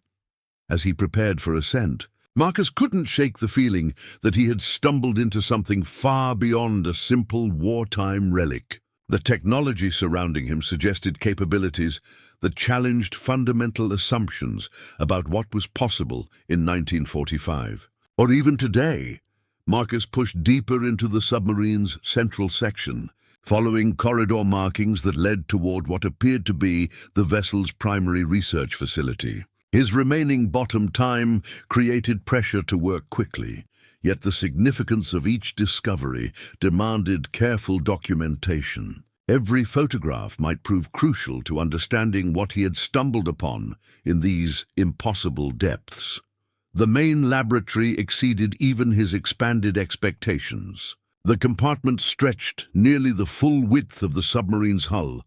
As he prepared for ascent, Marcus couldn't shake the feeling that he had stumbled into something far beyond a simple wartime relic. The technology surrounding him suggested capabilities that challenged fundamental assumptions about what was possible in 1945. Or even today, Marcus pushed deeper into the submarine's central section, following corridor markings that led toward what appeared to be the vessel's primary research facility. His remaining bottom time created pressure to work quickly, yet the significance of each discovery demanded careful documentation. Every photograph might prove crucial to understanding what he had stumbled upon in these impossible depths. The main laboratory exceeded even his expanded expectations. The compartment stretched nearly the full width of the submarine's hull,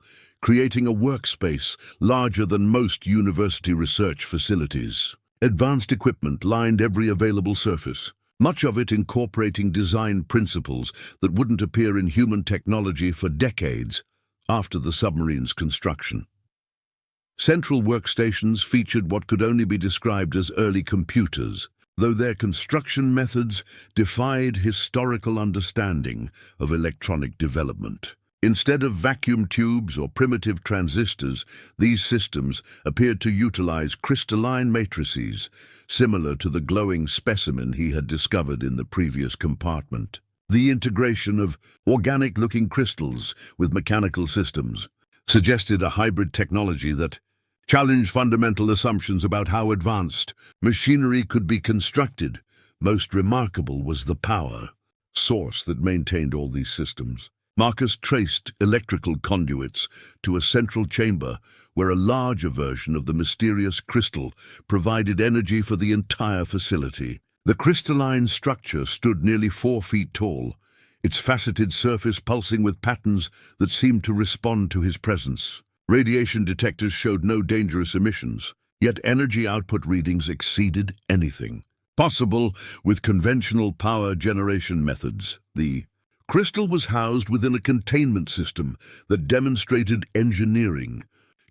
creating a workspace larger than most university research facilities. Advanced equipment lined every available surface, much of it incorporating design principles that wouldn't appear in human technology for decades after the submarine's construction. Central workstations featured what could only be described as early computers, though their construction methods defied historical understanding of electronic development. Instead of vacuum tubes or primitive transistors, these systems appeared to utilize crystalline matrices, similar to the glowing specimen he had discovered in the previous compartment. The integration of organic-looking crystals with mechanical systems suggested a hybrid technology that challenged fundamental assumptions about how advanced machinery could be constructed. Most remarkable was the power source that maintained all these systems. Marcus traced electrical conduits to a central chamber where a larger version of the mysterious crystal provided energy for the entire facility. The crystalline structure stood nearly 4 feet tall, its faceted surface pulsing with patterns that seemed to respond to his presence. Radiation detectors showed no dangerous emissions, yet energy output readings exceeded anything possible with conventional power generation methods. The crystal was housed within a containment system that demonstrated engineering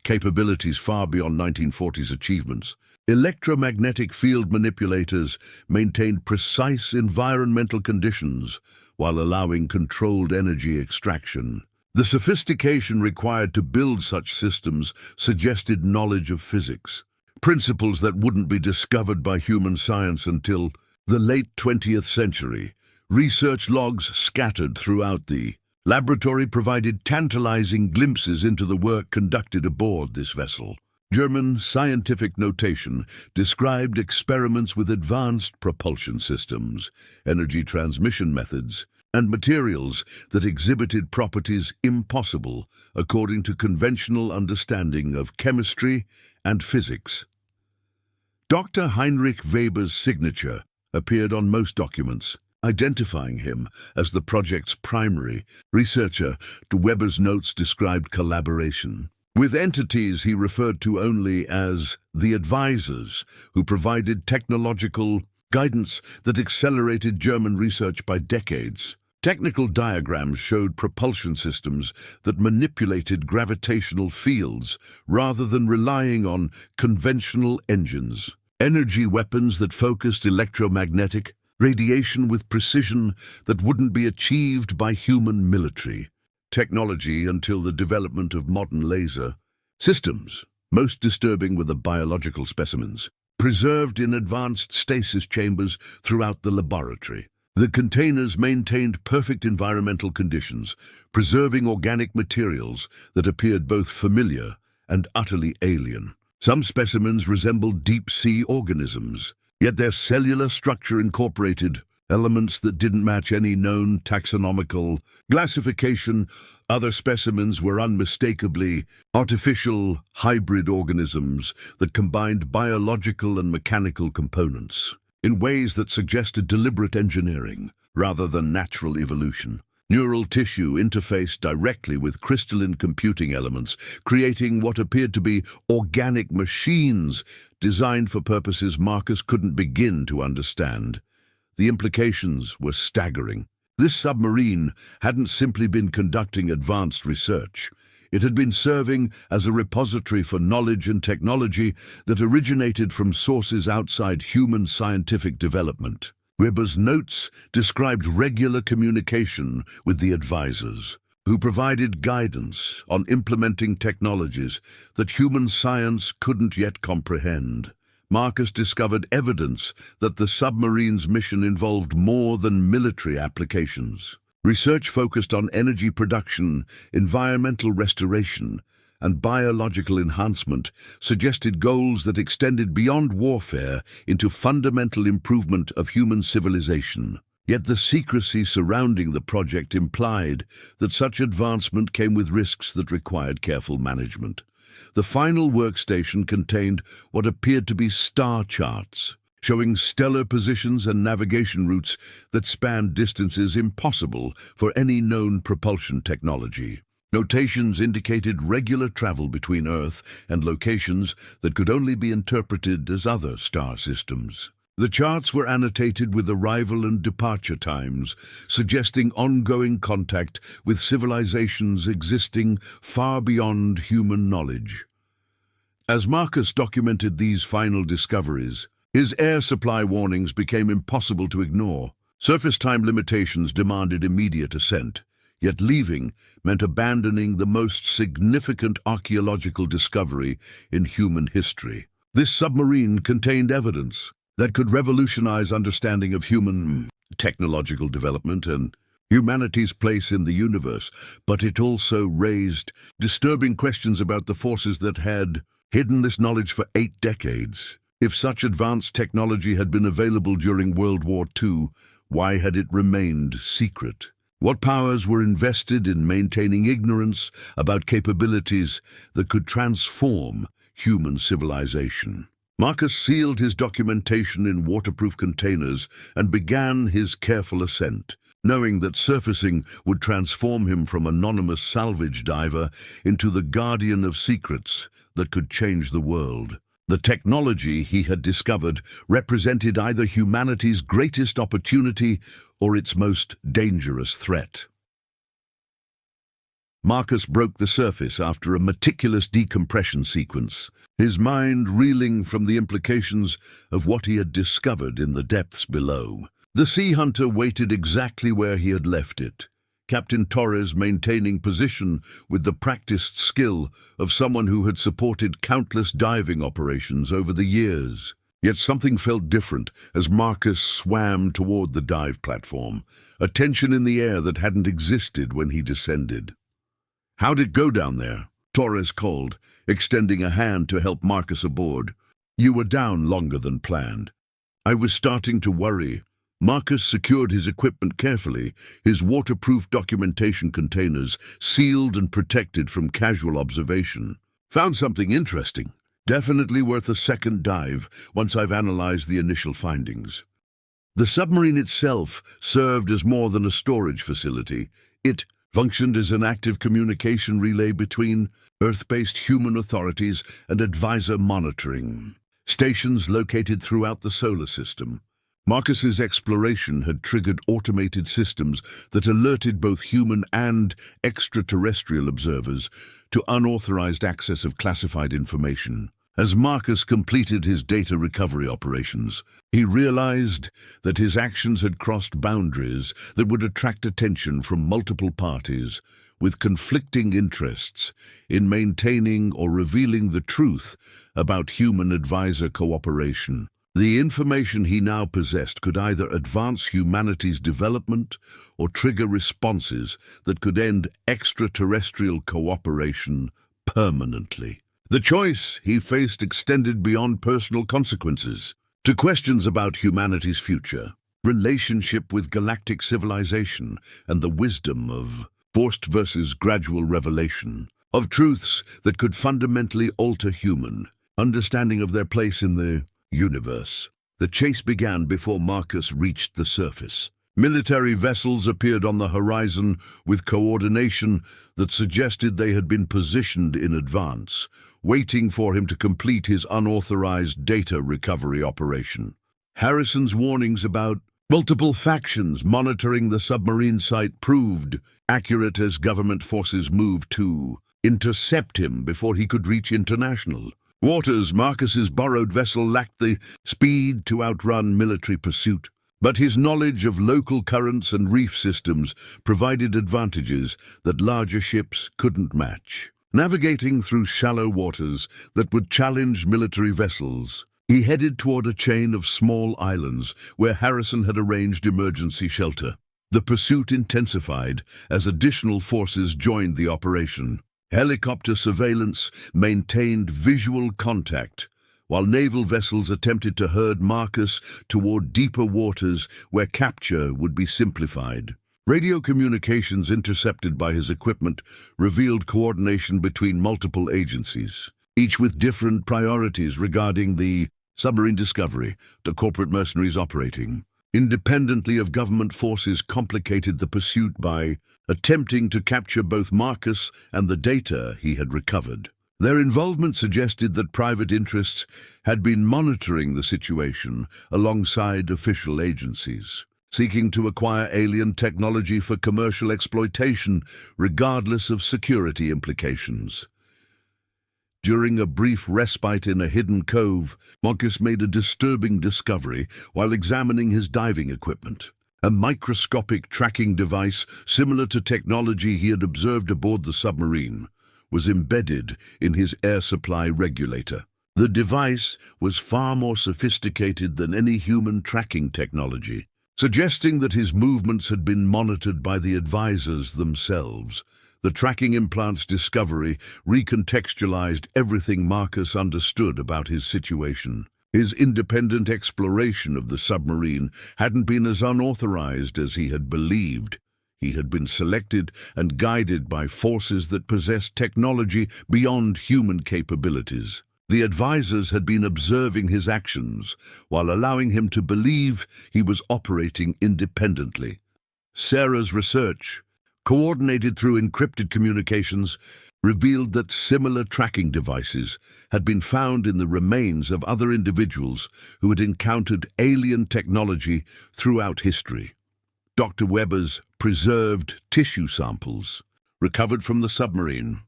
capabilities far beyond 1940s achievements. Electromagnetic field manipulators maintained precise environmental conditions while allowing controlled energy extraction. The sophistication required to build such systems suggested knowledge of physics, principles that wouldn't be discovered by human science until the late 20th century. Research logs scattered throughout the laboratory provided tantalizing glimpses into the work conducted aboard this vessel. German scientific notation described experiments with advanced propulsion systems, energy transmission methods, and materials that exhibited properties impossible according to conventional understanding of chemistry and physics. Dr. Heinrich Weber's signature appeared on most documents, identifying him as the project's primary researcher. Weber's notes described collaboration with entities he referred to only as the advisors, who provided technological guidance that accelerated German research by decades. Technical diagrams showed propulsion systems that manipulated gravitational fields rather than relying on conventional engines. Energy weapons that focused electromagnetic radiation with precision that wouldn't be achieved by human military technology until the development of modern laser systems. Most disturbing were the biological specimens, preserved in advanced stasis chambers throughout the laboratory. The containers maintained perfect environmental conditions, preserving organic materials that appeared both familiar and utterly alien. Some specimens resembled deep-sea organisms, yet their cellular structure incorporated elements that didn't match any known taxonomical classification. Other specimens were unmistakably artificial hybrid organisms that combined biological and mechanical components in ways that suggested deliberate engineering rather than natural evolution. Neural tissue interfaced directly with crystalline computing elements, creating what appeared to be organic machines designed for purposes Marcus couldn't begin to understand. The implications were staggering. This submarine hadn't simply been conducting advanced research. It had been serving as a repository for knowledge and technology that originated from sources outside human scientific development. Weber's notes described regular communication with the advisors, who provided guidance on implementing technologies that human science couldn't yet comprehend. Marcus discovered evidence that the submarine's mission involved more than military applications. Research focused on energy production, environmental restoration, and biological enhancement suggested goals that extended beyond warfare into fundamental improvement of human civilization. Yet the secrecy surrounding the project implied that such advancement came with risks that required careful management. The final workstation contained what appeared to be star charts, showing stellar positions and navigation routes that spanned distances impossible for any known propulsion technology. Notations indicated regular travel between Earth and locations that could only be interpreted as other star systems. The charts were annotated with arrival and departure times, suggesting ongoing contact with civilizations existing far beyond human knowledge. As Marcus documented these final discoveries, his air supply warnings became impossible to ignore. Surface time limitations demanded immediate ascent, yet leaving meant abandoning the most significant archaeological discovery in human history. This submarine contained evidence that could revolutionize understanding of human technological development and humanity's place in the universe, but it also raised disturbing questions about the forces that had hidden this knowledge for 8 decades. If such advanced technology had been available during World War II, why had it remained secret? What powers were invested in maintaining ignorance about capabilities that could transform human civilization? Marcus sealed his documentation in waterproof containers and began his careful ascent, knowing that surfacing would transform him from anonymous salvage diver into the guardian of secrets that could change the world. The technology he had discovered represented either humanity's greatest opportunity or its most dangerous threat. Marcus broke the surface after a meticulous decompression sequence, his mind reeling from the implications of what he had discovered in the depths below. The sea hunter waited exactly where he had left it, Captain Torres maintaining position with the practiced skill of someone who had supported countless diving operations over the years. Yet something felt different as Marcus swam toward the dive platform, a tension in the air that hadn't existed when he descended. "How'd it go down there?" Torres called, extending a hand to help Marcus aboard. "You were down longer than planned." "I was starting to worry." Marcus secured his equipment carefully, his waterproof documentation containers sealed and protected from casual observation. "Found something interesting. Definitely worth a second dive once I've analyzed the initial findings." The submarine itself served as more than a storage facility. It functioned as an active communication relay between Earth-based human authorities and advisor monitoring stations located throughout the solar system. Marcus's exploration had triggered automated systems that alerted both human and extraterrestrial observers to unauthorized access of classified information. As Marcus completed his data recovery operations, he realized that his actions had crossed boundaries that would attract attention from multiple parties with conflicting interests in maintaining or revealing the truth about human advisor cooperation. The information he now possessed could either advance humanity's development or trigger responses that could end extraterrestrial cooperation permanently. The choice he faced extended beyond personal consequences to questions about humanity's future, relationship with galactic civilization, and the wisdom of forced versus gradual revelation of truths that could fundamentally alter human understanding of their place in the universe. The chase began before Marcus reached the surface. Military vessels appeared on the horizon with coordination that suggested they had been positioned in advance, waiting for him to complete his unauthorized data recovery operation. Harrison's warnings about multiple factions monitoring the submarine site proved accurate as government forces moved to intercept him before he could reach international waters. Marcus's borrowed vessel lacked the speed to outrun military pursuit, but his knowledge of local currents and reef systems provided advantages that larger ships couldn't match. Navigating through shallow waters that would challenge military vessels, he headed toward a chain of small islands where Harrison had arranged emergency shelter. The pursuit intensified as additional forces joined the operation. Helicopter surveillance maintained visual contact, while naval vessels attempted to herd Marcus toward deeper waters where capture would be simplified. Radio communications intercepted by his equipment revealed coordination between multiple agencies, each with different priorities regarding the submarine discovery to corporate mercenaries operating independently of government forces complicated the pursuit by attempting to capture both Marcus and the data he had recovered. Their involvement suggested that private interests had been monitoring the situation alongside official agencies, seeking to acquire alien technology for commercial exploitation, regardless of security implications. During a brief respite in a hidden cove, Marcus made a disturbing discovery while examining his diving equipment. A microscopic tracking device, similar to technology he had observed aboard the submarine, was embedded in his air supply regulator. The device was far more sophisticated than any human tracking technology, suggesting that his movements had been monitored by the advisors themselves. The tracking implant's discovery recontextualized everything Marcus understood about his situation. His independent exploration of the submarine hadn't been as unauthorized as he had believed. He had been selected and guided by forces that possessed technology beyond human capabilities. The advisors had been observing his actions while allowing him to believe he was operating independently. Sarah's research, coordinated through encrypted communications, revealed that similar tracking devices had been found in the remains of other individuals who had encountered alien technology throughout history. Dr. Weber's preserved tissue samples, recovered from the submarine,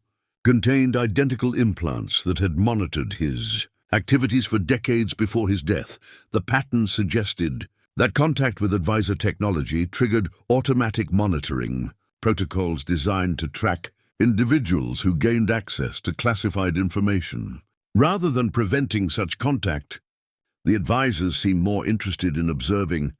contained identical implants that had monitored his activities for decades before his death. The pattern suggested that contact with advisor technology triggered automatic monitoring protocols designed to track individuals who gained access to classified information. Rather than preventing such contact, the advisors seemed more interested in observing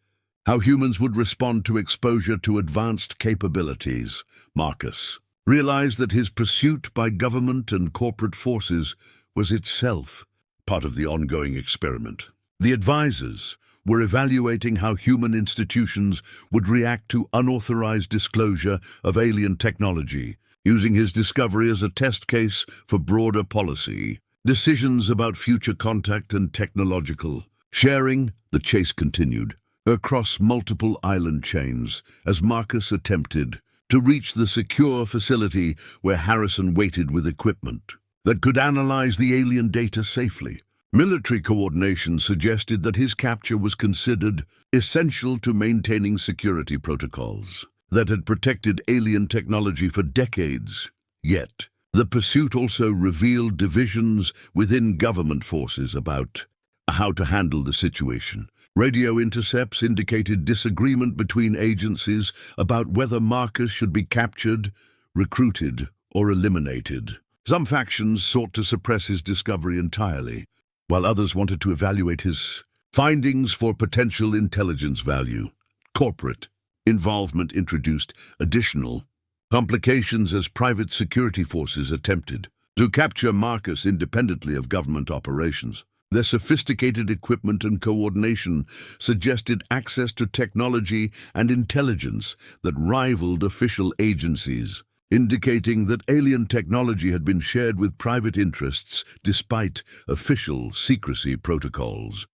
how humans would respond to exposure to advanced capabilities. Marcus realized that his pursuit by government and corporate forces was itself part of the ongoing experiment. The advisors were evaluating how human institutions would react to unauthorized disclosure of alien technology, using his discovery as a test case for broader policy. Decisions about future contact and technological sharing. The chase continued across multiple island chains as Marcus attempted to reach the secure facility where Harrison waited with equipment that could analyze the alien data safely. Military coordination suggested that his capture was considered essential to maintaining security protocols that had protected alien technology for decades. Yet, the pursuit also revealed divisions within government forces about how to handle the situation. Radio intercepts indicated disagreement between agencies about whether Marcus should be captured, recruited, or eliminated. Some factions sought to suppress his discovery entirely, while others wanted to evaluate his findings for potential intelligence value. Corporate involvement introduced additional complications as private security forces attempted to capture Marcus independently of government operations. Their sophisticated equipment and coordination suggested access to technology and intelligence that rivaled official agencies, indicating that alien technology had been shared with private interests despite official secrecy protocols.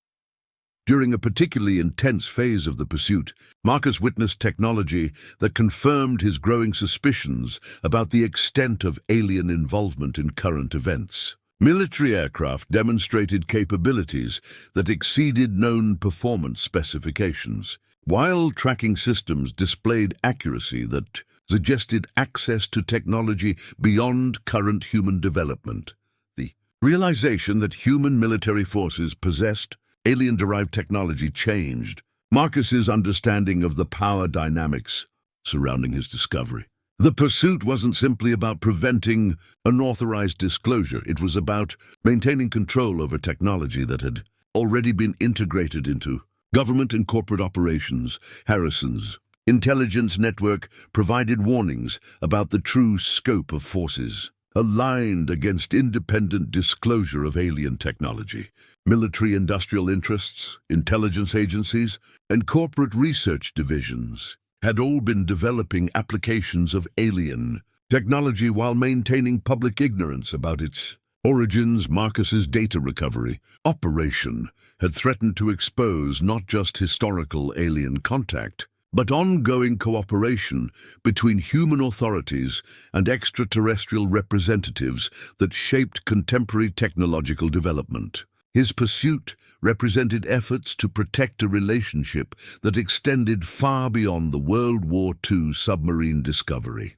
During a particularly intense phase of the pursuit, Marcus witnessed technology that confirmed his growing suspicions about the extent of alien involvement in current events. Military aircraft demonstrated capabilities that exceeded known performance specifications, while tracking systems displayed accuracy that suggested access to technology beyond current human development. The realization that human military forces possessed alien-derived technology changed Marcus's understanding of the power dynamics surrounding his discovery. The pursuit wasn't simply about preventing unauthorized disclosure. It was about maintaining control over technology that had already been integrated into government and corporate operations. Harrison's intelligence network provided warnings about the true scope of forces aligned against independent disclosure of alien technology. Military industrial interests, intelligence agencies, and corporate research divisions had all been developing applications of alien technology while maintaining public ignorance about its origins. Marcus's data recovery operation had threatened to expose not just historical alien contact, but ongoing cooperation between human authorities and extraterrestrial representatives that shaped contemporary technological development. His pursuit represented efforts to protect a relationship that extended far beyond the World War II submarine discovery.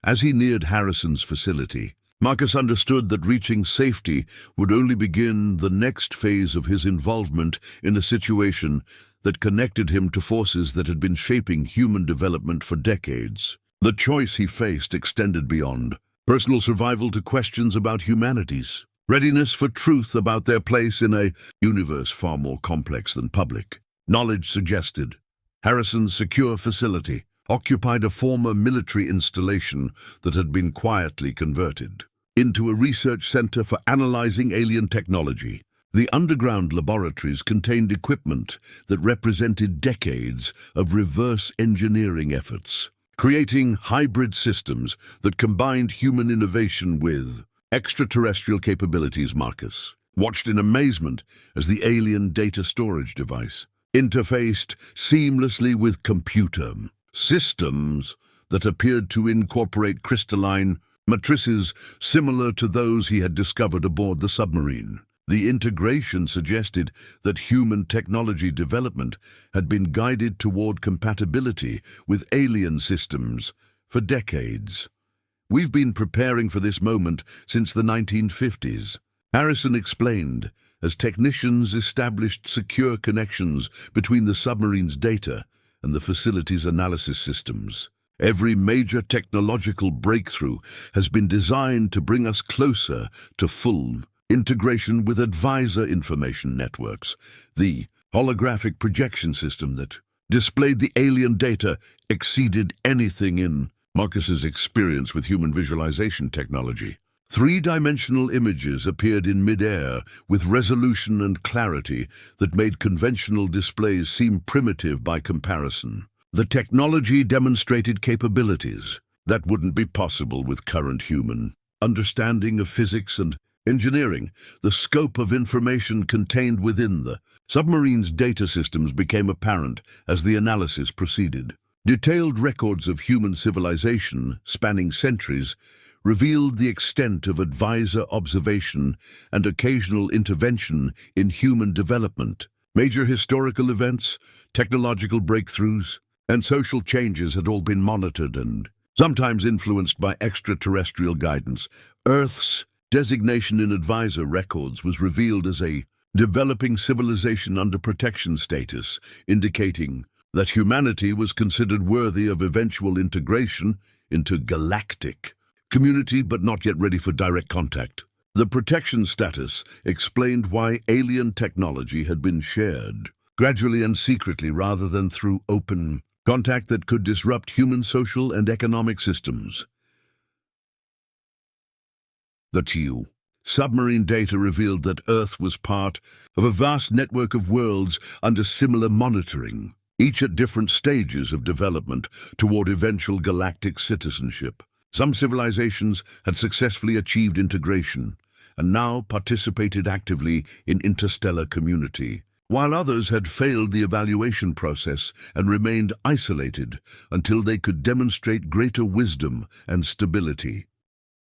As he neared Harrison's facility, Marcus understood that reaching safety would only begin the next phase of his involvement in a situation that connected him to forces that had been shaping human development for decades. The choice he faced extended beyond personal survival to questions about humanity's readiness for truth about their place in a universe far more complex than public knowledge suggested. Harrison's secure facility occupied a former military installation that had been quietly converted into a research center for analyzing alien technology. The underground laboratories contained equipment that represented decades of reverse engineering efforts, creating hybrid systems that combined human innovation with extraterrestrial capabilities. Marcus watched in amazement as the alien data storage device interfaced seamlessly with computer systems that appeared to incorporate crystalline matrices similar to those he had discovered aboard the submarine. The integration suggested that human technology development had been guided toward compatibility with alien systems for decades. "We've been preparing for this moment since the 1950s, Harrison explained, as technicians established secure connections between the submarine's data and the facility's analysis systems. Every major technological breakthrough has been designed to bring us closer to full integration with advisor information networks. The holographic projection system that displayed the alien data exceeded anything in Marcus's experience with human visualization technology. Three-dimensional images appeared in mid-air with resolution and clarity that made conventional displays seem primitive by comparison. The technology demonstrated capabilities that wouldn't be possible with current human understanding of physics and engineering. The scope of information contained within the submarine's data systems became apparent as the analysis proceeded. Detailed records of human civilization spanning centuries revealed the extent of advisor observation and occasional intervention in human development. Major historical events, technological breakthroughs, and social changes had all been monitored and sometimes influenced by extraterrestrial guidance. Earth's designation in advisor records was revealed as a developing civilization under protection status, indicating that humanity was considered worthy of eventual integration into galactic community but not yet ready for direct contact. The protection status explained why alien technology had been shared gradually and secretly rather than through open contact that could disrupt human social and economic systems. The WW2 Submarine data revealed that Earth was part of a vast network of worlds under similar monitoring, each at different stages of development toward eventual galactic citizenship. Some civilizations had successfully achieved integration and now participated actively in interstellar community, while others had failed the evaluation process and remained isolated until they could demonstrate greater wisdom and stability.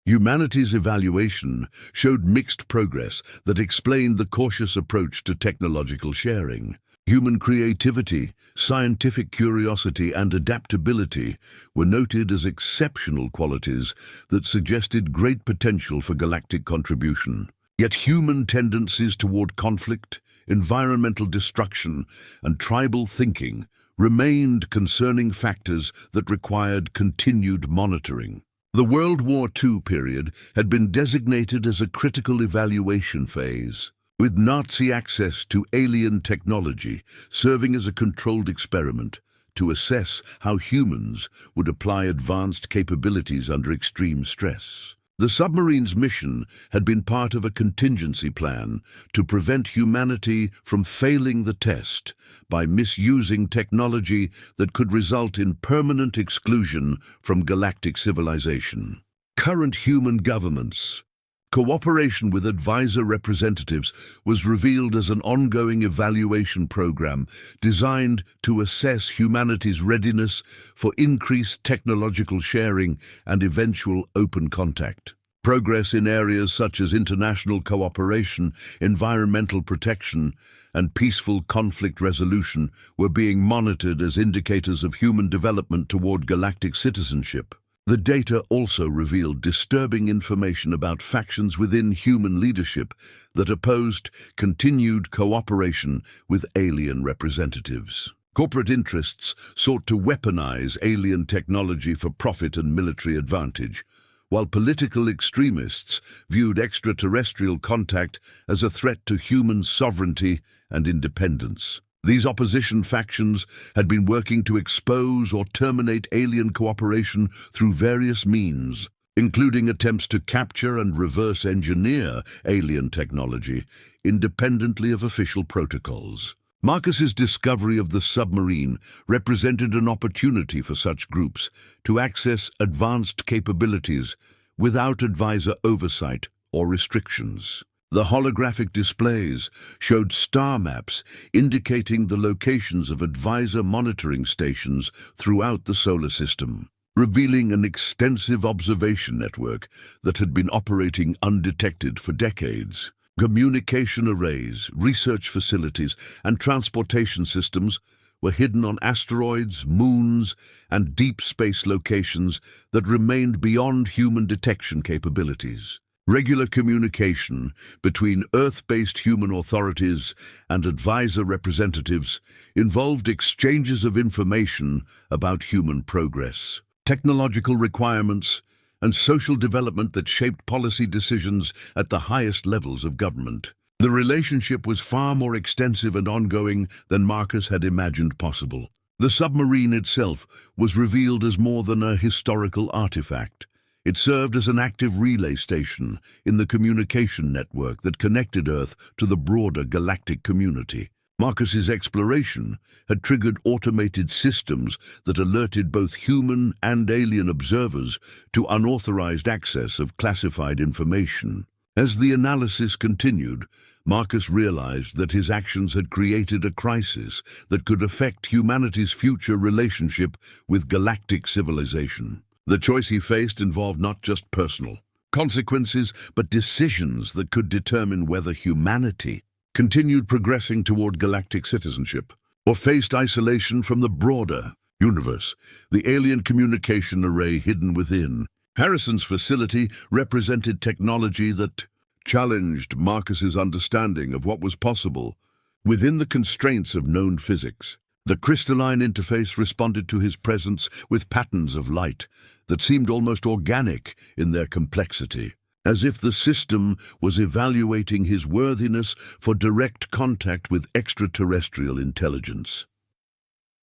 Humanity's evaluation showed mixed progress that explained the cautious approach to technological sharing. Human creativity, scientific curiosity, and adaptability were noted as exceptional qualities that suggested great potential for galactic contribution. Yet human tendencies toward conflict, environmental destruction, and tribal thinking remained concerning factors that required continued monitoring. The World War II period had been designated as a critical evaluation phase, with Nazi access to alien technology serving as a controlled experiment to assess how humans would apply advanced capabilities under extreme stress. The submarine's mission had been part of a contingency plan to prevent humanity from failing the test by misusing technology that could result in permanent exclusion from galactic civilization. Current human governments' cooperation with advisor representatives was revealed as an ongoing evaluation program designed to assess humanity's readiness for increased technological sharing and eventual open contact. Progress in areas such as international cooperation, environmental protection, and peaceful conflict resolution were being monitored as indicators of human development toward galactic citizenship. The data also revealed disturbing information about factions within human leadership that opposed continued cooperation with alien representatives. Corporate interests sought to weaponize alien technology for profit and military advantage, while political extremists viewed extraterrestrial contact as a threat to human sovereignty and independence. These opposition factions had been working to expose or terminate alien cooperation through various means, including attempts to capture and reverse engineer alien technology independently of official protocols. Marcus's discovery of the submarine represented an opportunity for such groups to access advanced capabilities without advisor oversight or restrictions. The holographic displays showed star maps indicating the locations of advisor monitoring stations throughout the solar system, revealing an extensive observation network that had been operating undetected for decades. Communication arrays, research facilities, and transportation systems were hidden on asteroids, moons, and deep space locations that remained beyond human detection capabilities. Regular communication between Earth-based human authorities and advisor representatives involved exchanges of information about human progress, technological requirements, and social development that shaped policy decisions at the highest levels of government. The relationship was far more extensive and ongoing than Marcus had imagined possible. The submarine itself was revealed as more than a historical artifact. It served as an active relay station in the communication network that connected Earth to the broader galactic community. Marcus's exploration had triggered automated systems that alerted both human and alien observers to unauthorized access of classified information. As the analysis continued, Marcus realized that his actions had created a crisis that could affect humanity's future relationship with galactic civilization. The choice he faced involved not just personal consequences, but decisions that could determine whether humanity continued progressing toward galactic citizenship or faced isolation from the broader universe, the alien communication array hidden within. Harrison's facility represented technology that challenged Marcus's understanding of what was possible within the constraints of known physics. The crystalline interface responded to his presence with patterns of light that seemed almost organic in their complexity, as if the system was evaluating his worthiness for direct contact with extraterrestrial intelligence.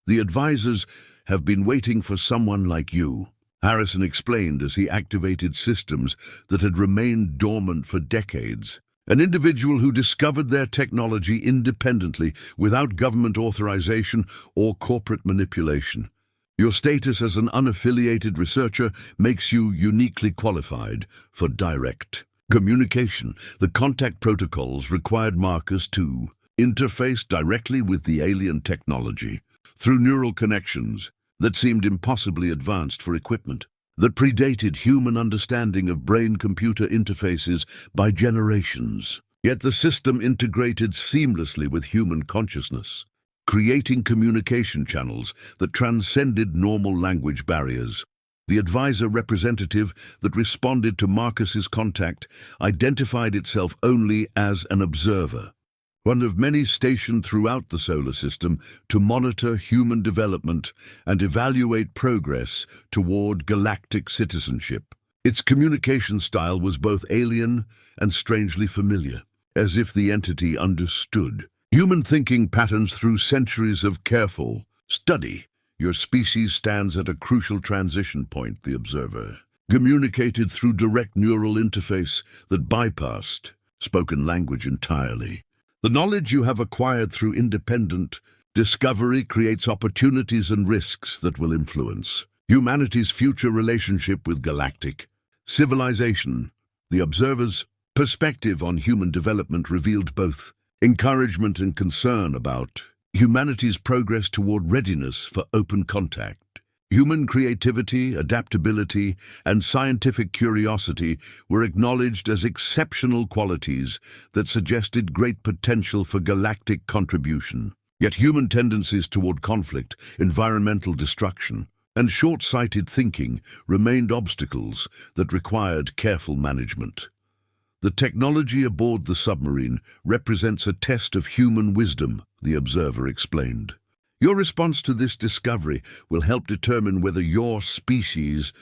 "The advisors have been waiting for someone like you," Harrison explained as he activated systems that had remained dormant for decades. "An individual who discovered their technology independently without government authorization or corporate manipulation. Your status as an unaffiliated researcher makes you uniquely qualified for direct communication." The contact protocols required Marcus to interface directly with the alien technology through neural connections that seemed impossibly advanced for equipment that predated human understanding of brain-computer interfaces by generations. Yet the system integrated seamlessly with human consciousness, creating communication channels that transcended normal language barriers. The advisor representative that responded to Marcus's contact identified itself only as an observer, one of many stationed throughout the solar system to monitor human development and evaluate progress toward galactic citizenship. Its communication style was both alien and strangely familiar, as if the entity understood human thinking patterns through centuries of careful study. "Your species stands at a crucial transition point," the observer communicated through direct neural interface that bypassed spoken language entirely. "The knowledge you have acquired through independent discovery creates opportunities and risks that will influence humanity's future relationship with galactic civilization." The observer's perspective on human development revealed both encouragement and concern about humanity's progress toward readiness for open contact. Human creativity, adaptability, and scientific curiosity were acknowledged as exceptional qualities that suggested great potential for galactic contribution. Yet human tendencies toward conflict, environmental destruction, and short-sighted thinking remained obstacles that required careful management. "The technology aboard the submarine represents a test of human wisdom," the observer explained. "Your response to this discovery will help determine whether your species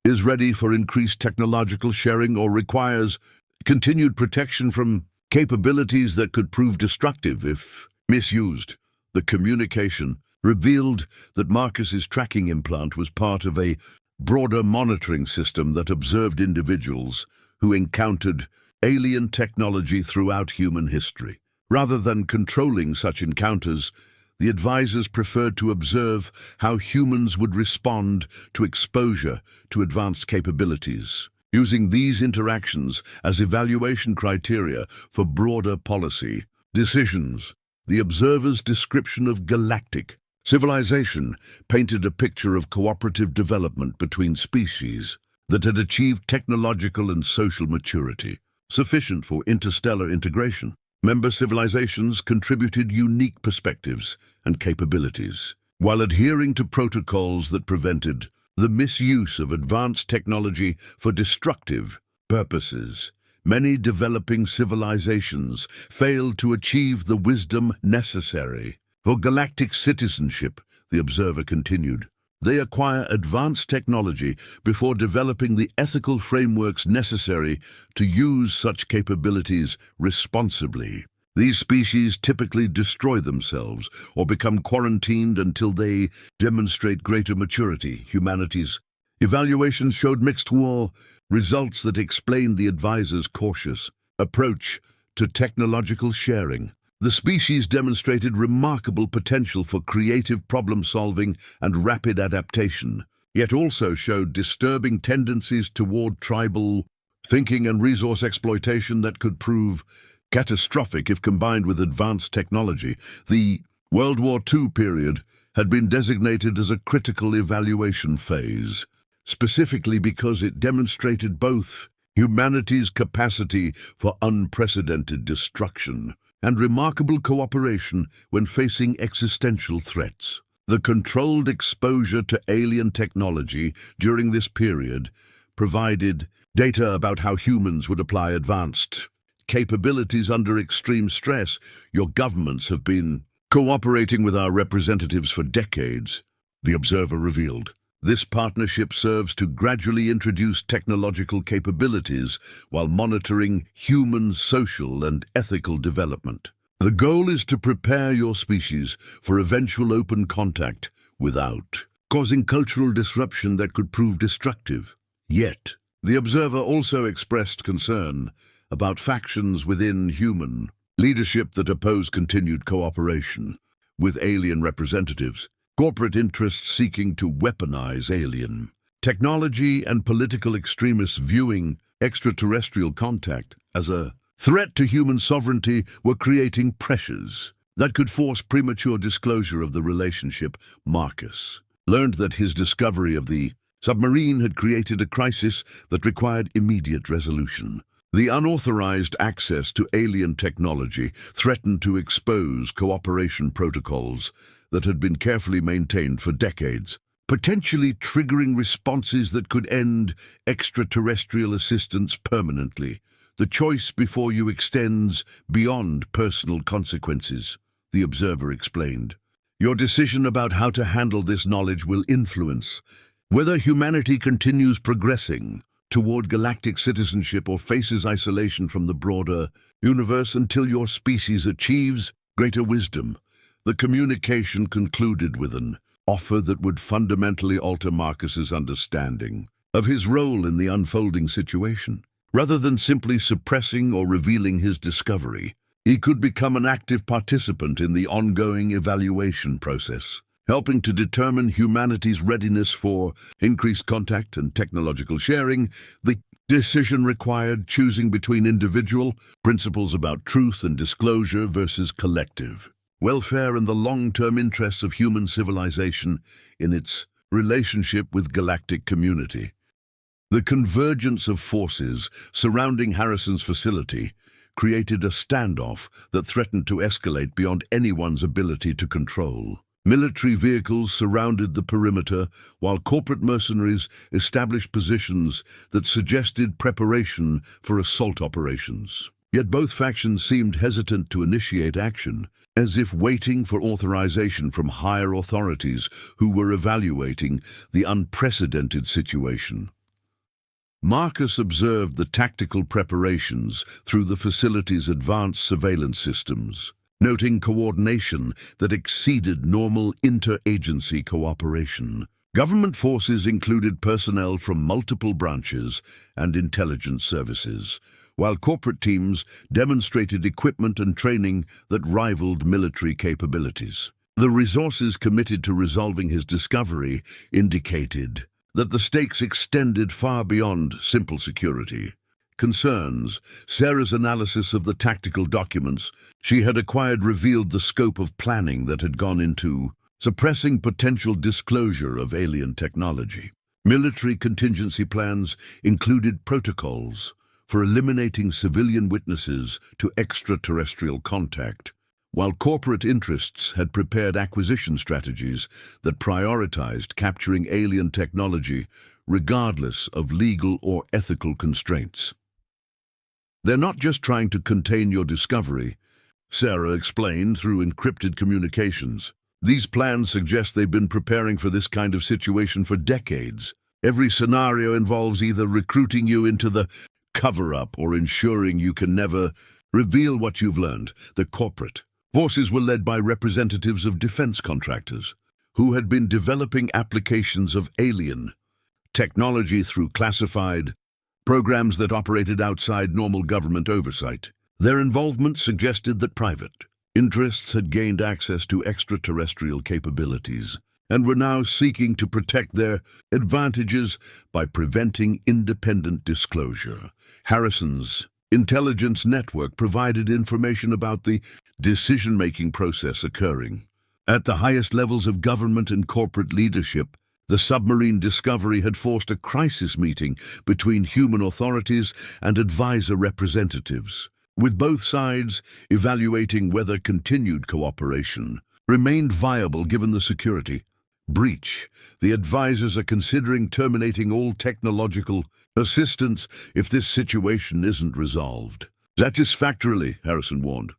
is ready for increased technological sharing or requires continued protection from capabilities that could prove destructive if misused." The communication revealed that Marcus's tracking implant was part of a broader monitoring system that observed individuals who encountered alien technology throughout human history. Rather than controlling such encounters, the advisors preferred to observe how humans would respond to exposure to advanced capabilities, using these interactions as evaluation criteria for broader policy decisions. The observer's description of galactic civilization painted a picture of cooperative development between species that had achieved technological and social maturity, sufficient for interstellar integration. Member civilizations contributed unique perspectives and capabilities, while adhering to protocols that prevented the misuse of advanced technology for destructive purposes. Many developing civilizations failed to achieve the wisdom necessary for galactic citizenship, the observer continued. They acquire advanced technology before developing the ethical frameworks necessary to use such capabilities responsibly. These species typically destroy themselves or become quarantined until they demonstrate greater maturity. Humanity's evaluations showed mixed results that explained the advisor's cautious approach to technological sharing. The species demonstrated remarkable potential for creative problem-solving and rapid adaptation, yet also showed disturbing tendencies toward tribal thinking and resource exploitation that could prove catastrophic if combined with advanced technology. The World War II period had been designated as a critical evaluation phase, specifically because it demonstrated both humanity's capacity for unprecedented destruction and remarkable cooperation when facing existential threats. The controlled exposure to alien technology during this period provided data about how humans would apply advanced capabilities under extreme stress. Your governments have been cooperating with our representatives for decades, the observer revealed. This partnership serves to gradually introduce technological capabilities while monitoring human, social, and ethical development. The goal is to prepare your species for eventual open contact without causing cultural disruption that could prove destructive. Yet, the observer also expressed concern about factions within human leadership that oppose continued cooperation with alien representatives. Corporate interests seeking to weaponize alien technology and political extremists viewing extraterrestrial contact as a threat to human sovereignty were creating pressures that could force premature disclosure of the relationship. Marcus learned that his discovery of the submarine had created a crisis that required immediate resolution. The unauthorized access to alien technology threatened to expose cooperation protocols that had been carefully maintained for decades, potentially triggering responses that could end extraterrestrial assistance permanently. The choice before you extends beyond personal consequences, the observer explained. Your decision about how to handle this knowledge will influence whether humanity continues progressing toward galactic citizenship or faces isolation from the broader universe until your species achieves greater wisdom. The communication concluded with an offer that would fundamentally alter Marcus's understanding of his role in the unfolding situation. Rather than simply suppressing or revealing his discovery, he could become an active participant in the ongoing evaluation process, helping to determine humanity's readiness for increased contact and technological sharing. The decision required choosing between individual principles about truth and disclosure versus collective welfare and the long-term interests of human civilization in its relationship with galactic community. The convergence of forces surrounding Harrison's facility created a standoff that threatened to escalate beyond anyone's ability to control. Military vehicles surrounded the perimeter, while corporate mercenaries established positions that suggested preparation for assault operations. Yet both factions seemed hesitant to initiate action, as if waiting for authorization from higher authorities who were evaluating the unprecedented situation. Marcus observed the tactical preparations through the facility's advanced surveillance systems, noting coordination that exceeded normal interagency cooperation. Government forces included personnel from multiple branches and intelligence services, while corporate teams demonstrated equipment and training that rivaled military capabilities. The resources committed to resolving his discovery indicated that the stakes extended far beyond simple security. Concerns. Sarah's analysis of the tactical documents she had acquired revealed the scope of planning that had gone into suppressing potential disclosure of alien technology. Military contingency plans included protocols for eliminating civilian witnesses to extraterrestrial contact, while corporate interests had prepared acquisition strategies that prioritized capturing alien technology regardless of legal or ethical constraints. They're not just trying to contain your discovery, Sarah explained through encrypted communications. These plans suggest they've been preparing for this kind of situation for decades. Every scenario involves either recruiting you into the cover-up or ensuring you can never reveal what you've learned. The corporate forces were led by representatives of defense contractors who had been developing applications of alien technology through classified programs that operated outside normal government oversight. Their involvement suggested that private interests had gained access to extraterrestrial capabilities and were now seeking to protect their advantages by preventing independent disclosure. Harrison's intelligence network provided information about the decision-making process occurring at the highest levels of government and corporate leadership. The submarine discovery had forced a crisis meeting between human authorities and advisor representatives, with both sides evaluating whether continued cooperation remained viable given the security breach. The advisors are considering terminating all technological assistance if this situation isn't resolved satisfactorily, Harrison warned.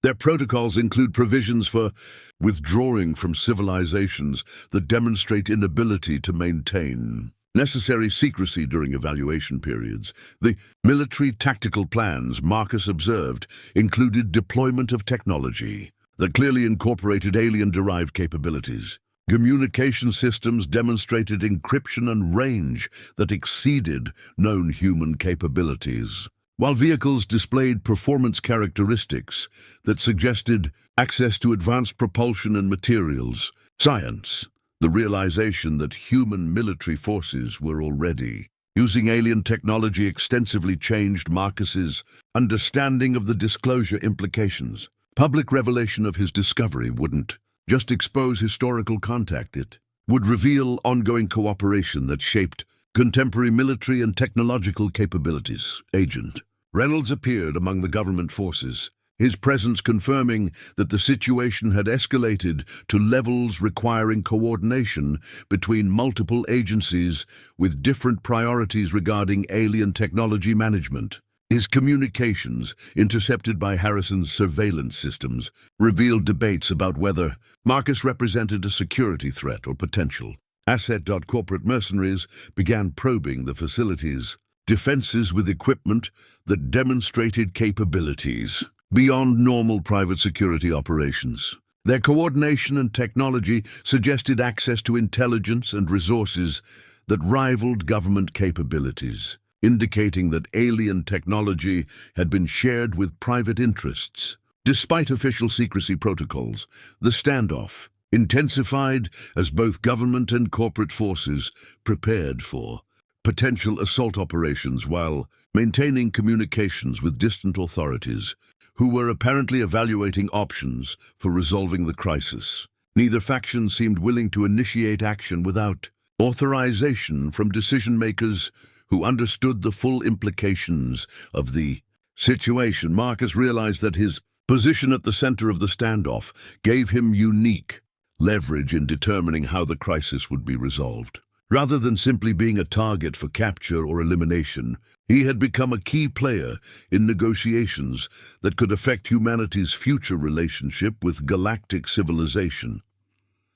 Their protocols include provisions for withdrawing from civilizations that demonstrate inability to maintain necessary secrecy during evaluation periods. The military tactical plans, Marcus observed, included deployment of technology that clearly incorporated alien-derived capabilities. Communication systems demonstrated encryption and range that exceeded known human capabilities, while vehicles displayed performance characteristics that suggested access to advanced propulsion and materials science. The realization that human military forces were already using alien technology extensively changed Marcus's understanding of the disclosure implications. Public revelation of his discovery wouldn't just expose historical contact, it would reveal ongoing cooperation that shaped contemporary military and technological capabilities. Agent Reynolds appeared among the government forces, his presence confirming that the situation had escalated to levels requiring coordination between multiple agencies with different priorities regarding alien technology management. His communications, intercepted by Harrison's surveillance systems, revealed debates about whether Marcus represented a security threat or potential asset. Corporate mercenaries began probing the facility's defenses with equipment that demonstrated capabilities beyond normal private security operations. Their coordination and technology suggested access to intelligence and resources that rivaled government capabilities, indicating that alien technology had been shared with private interests. Despite official secrecy protocols, the standoff intensified as both government and corporate forces prepared for potential assault operations while maintaining communications with distant authorities who were apparently evaluating options for resolving the crisis. Neither faction seemed willing to initiate action without authorization from decision-makers who understood the full implications of the situation. Marcus realized that his position at the center of the standoff gave him unique leverage in determining how the crisis would be resolved. Rather than simply being a target for capture or elimination, he had become a key player in negotiations that could affect humanity's future relationship with galactic civilization.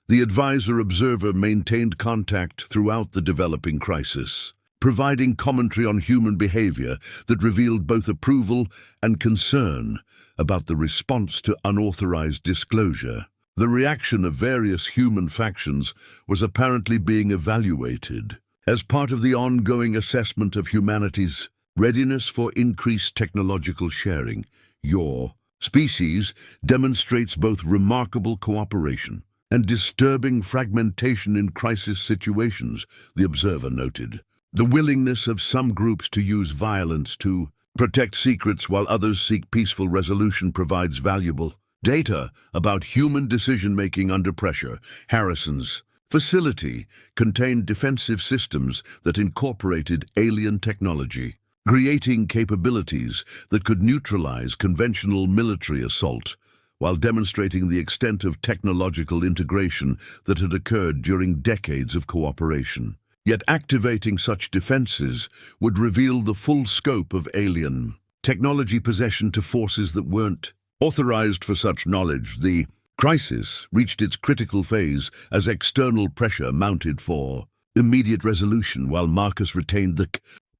The advisor-observer maintained contact throughout the developing crisis, providing commentary on human behavior that revealed both approval and concern about the response to unauthorized disclosure. The reaction of various human factions was apparently being evaluated as part of the ongoing assessment of humanity's readiness for increased technological sharing. Your species demonstrates both remarkable cooperation and disturbing fragmentation in crisis situations, the observer noted. The willingness of some groups to use violence to protect secrets while others seek peaceful resolution provides valuable data about human decision-making under pressure. Harrison's facility contained defensive systems that incorporated alien technology, creating capabilities that could neutralize conventional military assault, while demonstrating the extent of technological integration that had occurred during decades of cooperation. Yet activating such defenses would reveal the full scope of alien technology possession to forces that weren't authorized for such knowledge. The crisis reached its critical phase as external pressure mounted for immediate resolution, while Marcus retained the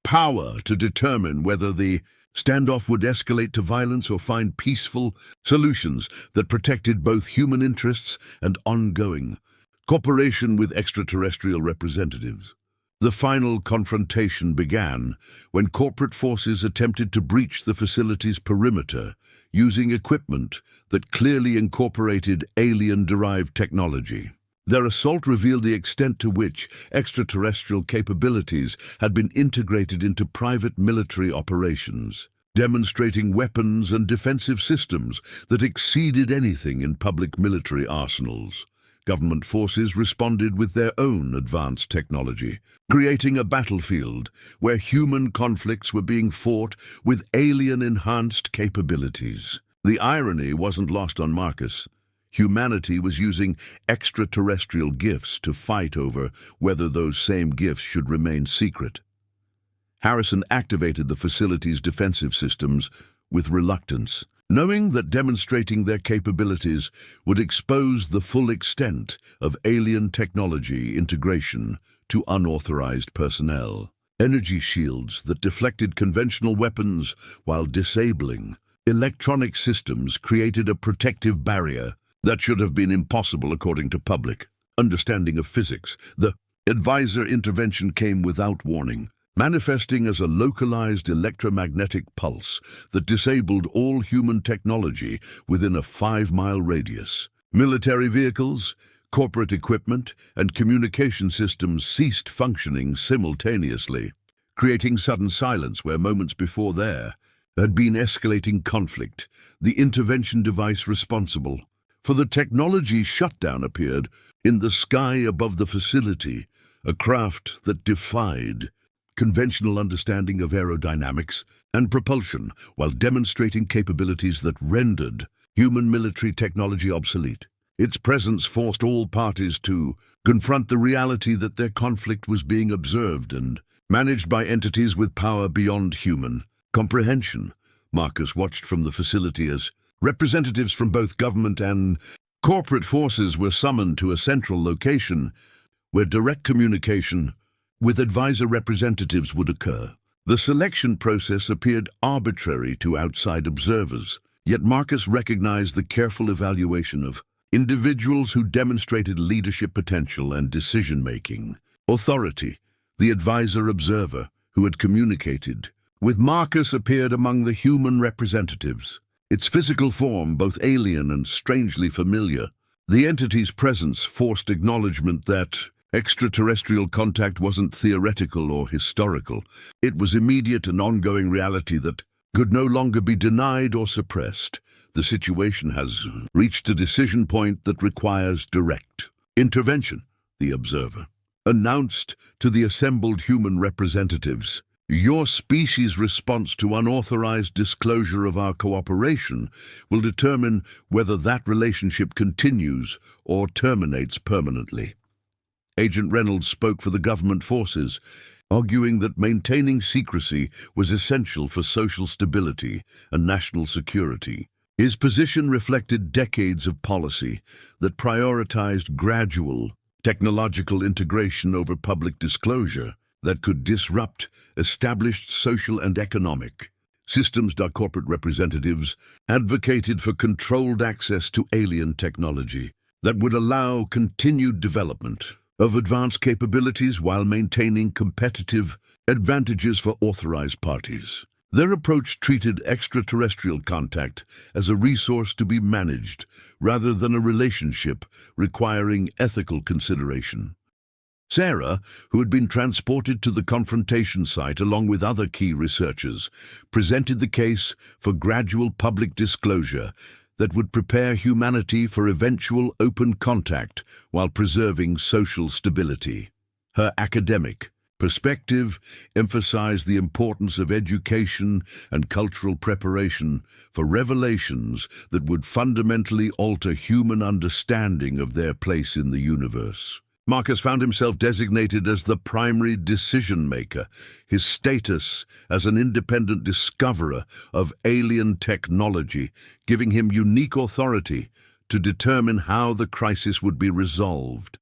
power to determine whether the standoff would escalate to violence or find peaceful solutions that protected both human interests and ongoing cooperation with extraterrestrial representatives. The final confrontation began when corporate forces attempted to breach the facility's perimeter using equipment that clearly incorporated alien-derived technology. Their assault revealed the extent to which extraterrestrial capabilities had been integrated into private military operations, demonstrating weapons and defensive systems that exceeded anything in public military arsenals. Government forces responded with their own advanced technology, creating a battlefield where human conflicts were being fought with alien-enhanced capabilities. The irony wasn't lost on Marcus. Humanity was using extraterrestrial gifts to fight over whether those same gifts should remain secret. Harrison activated the facility's defensive systems with reluctance, knowing that demonstrating their capabilities would expose the full extent of alien technology integration to unauthorized personnel. Energy shields that deflected conventional weapons while disabling electronic systems created a protective barrier that should have been impossible according to public understanding of physics. The advisor intervention came without warning, manifesting as a localized electromagnetic pulse that disabled all human technology within a 5-mile radius. Military vehicles, corporate equipment, and communication systems ceased functioning simultaneously, creating sudden silence where moments before there had been escalating conflict. The intervention device responsible for the technology shutdown appeared in the sky above the facility, a craft that defied conventional understanding of aerodynamics and propulsion while demonstrating capabilities that rendered human military technology obsolete. Its presence forced all parties to confront the reality that their conflict was being observed and managed by entities with power beyond human comprehension. Marcus watched from the facility as representatives from both government and corporate forces were summoned to a central location where direct communication with advisor representatives would occur. The selection process appeared arbitrary to outside observers, yet Marcus recognized the careful evaluation of individuals who demonstrated leadership potential and decision-making authority. The advisor observer who had communicated with Marcus appeared among the human representatives, its physical form both alien and strangely familiar. The entity's presence forced acknowledgement that extraterrestrial contact wasn't theoretical or historical. It was immediate and ongoing reality that could no longer be denied or suppressed. The situation has reached a decision point that requires direct intervention, the observer announced to the assembled human representatives. Your species' response to unauthorized disclosure of our cooperation will determine whether that relationship continues or terminates permanently. Agent Reynolds spoke for the government forces, arguing that maintaining secrecy was essential for social stability and national security. His position reflected decades of policy that prioritized gradual technological integration over public disclosure that could disrupt established social and economic systems. Corporate representatives advocated for controlled access to alien technology, that would allow continued development of advanced capabilities while maintaining competitive advantages for authorized parties. Their approach treated extraterrestrial contact as a resource to be managed rather than a relationship requiring ethical consideration. Sarah, who had been transported to the confrontation site along with other key researchers, presented the case for gradual public disclosure that would prepare humanity for eventual open contact while preserving social stability. Her academic perspective emphasized the importance of education and cultural preparation for revelations that would fundamentally alter human understanding of their place in the universe. Marcus found himself designated as the primary decision-maker, his status as an independent discoverer of alien technology, giving him unique authority to determine how the crisis would be resolved.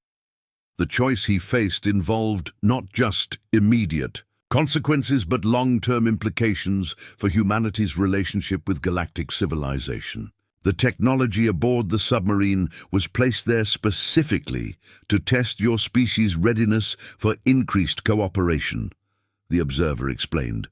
The choice he faced involved not just immediate consequences but long-term implications for humanity's relationship with galactic civilization. The technology aboard the submarine was placed there specifically to test your species' readiness for increased cooperation, the observer explained.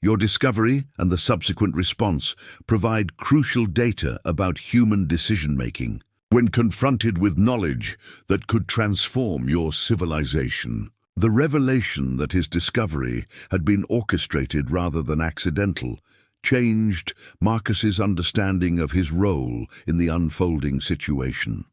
Your discovery and the subsequent response provide crucial data about human decision-making when confronted with knowledge that could transform your civilization. The revelation that his discovery had been orchestrated rather than accidental changed Marcus's understanding of his role in the unfolding situation.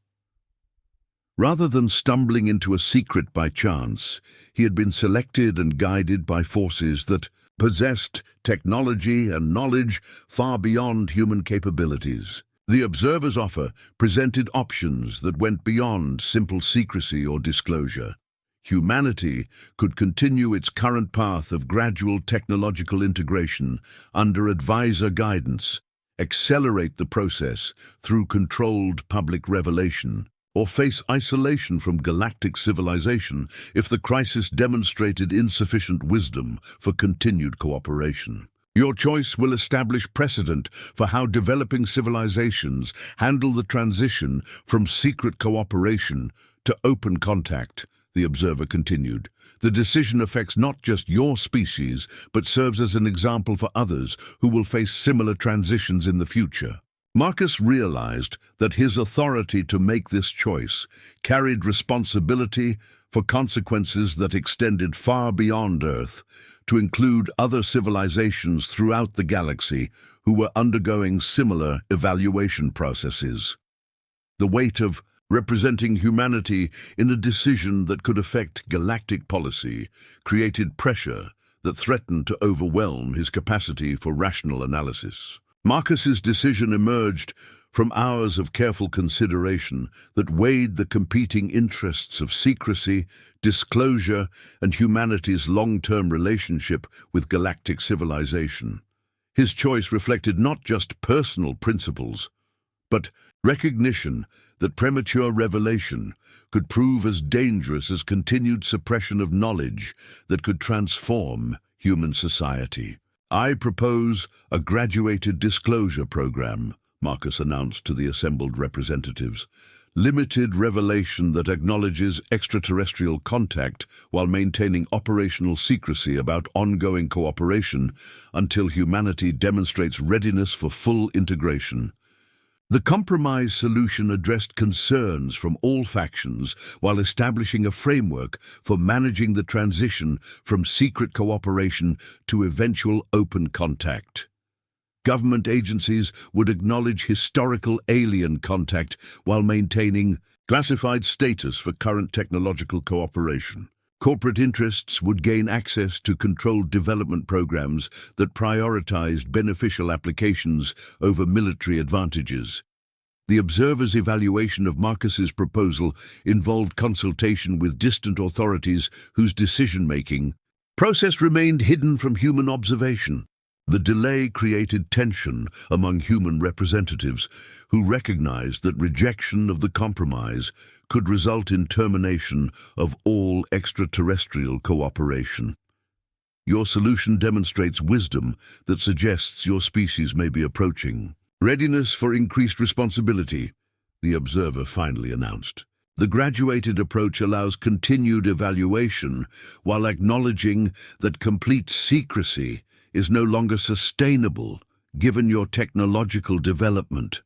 Rather than stumbling into a secret by chance, he had been selected and guided by forces that possessed technology and knowledge far beyond human capabilities. The observer's offer presented options that went beyond simple secrecy or disclosure. Humanity could continue its current path of gradual technological integration under advisor guidance, accelerate the process through controlled public revelation, or face isolation from galactic civilization if the crisis demonstrated insufficient wisdom for continued cooperation. Your choice will establish precedent for how developing civilizations handle the transition from secret cooperation to open contact, the observer continued. The decision affects not just your species, but serves as an example for others who will face similar transitions in the future. Marcus realized that his authority to make this choice carried responsibility for consequences that extended far beyond Earth, to include other civilizations throughout the galaxy who were undergoing similar evaluation processes. The weight of representing humanity in a decision that could affect galactic policy created pressure that threatened to overwhelm his capacity for rational analysis. Marcus's decision emerged from hours of careful consideration that weighed the competing interests of secrecy, disclosure, and humanity's long-term relationship with galactic civilization. His choice reflected not just personal principles, but recognition that premature revelation could prove as dangerous as continued suppression of knowledge that could transform human society. I propose a graduated disclosure program, Marcus announced to the assembled representatives. Limited revelation that acknowledges extraterrestrial contact while maintaining operational secrecy about ongoing cooperation until humanity demonstrates readiness for full integration. The compromise solution addressed concerns from all factions while establishing a framework for managing the transition from secret cooperation to eventual open contact. Government agencies would acknowledge historical alien contact while maintaining classified status for current technological cooperation. Corporate interests would gain access to controlled development programs that prioritized beneficial applications over military advantages. The observer's evaluation of Marcus's proposal involved consultation with distant authorities whose decision-making process remained hidden from human observation. The delay created tension among human representatives who recognized that rejection of the compromise could result in termination of all extraterrestrial cooperation. Your solution demonstrates wisdom that suggests your species may be approaching readiness for increased responsibility, the observer finally announced. The graduated approach allows continued evaluation while acknowledging that complete secrecy is no longer sustainable given your technological development.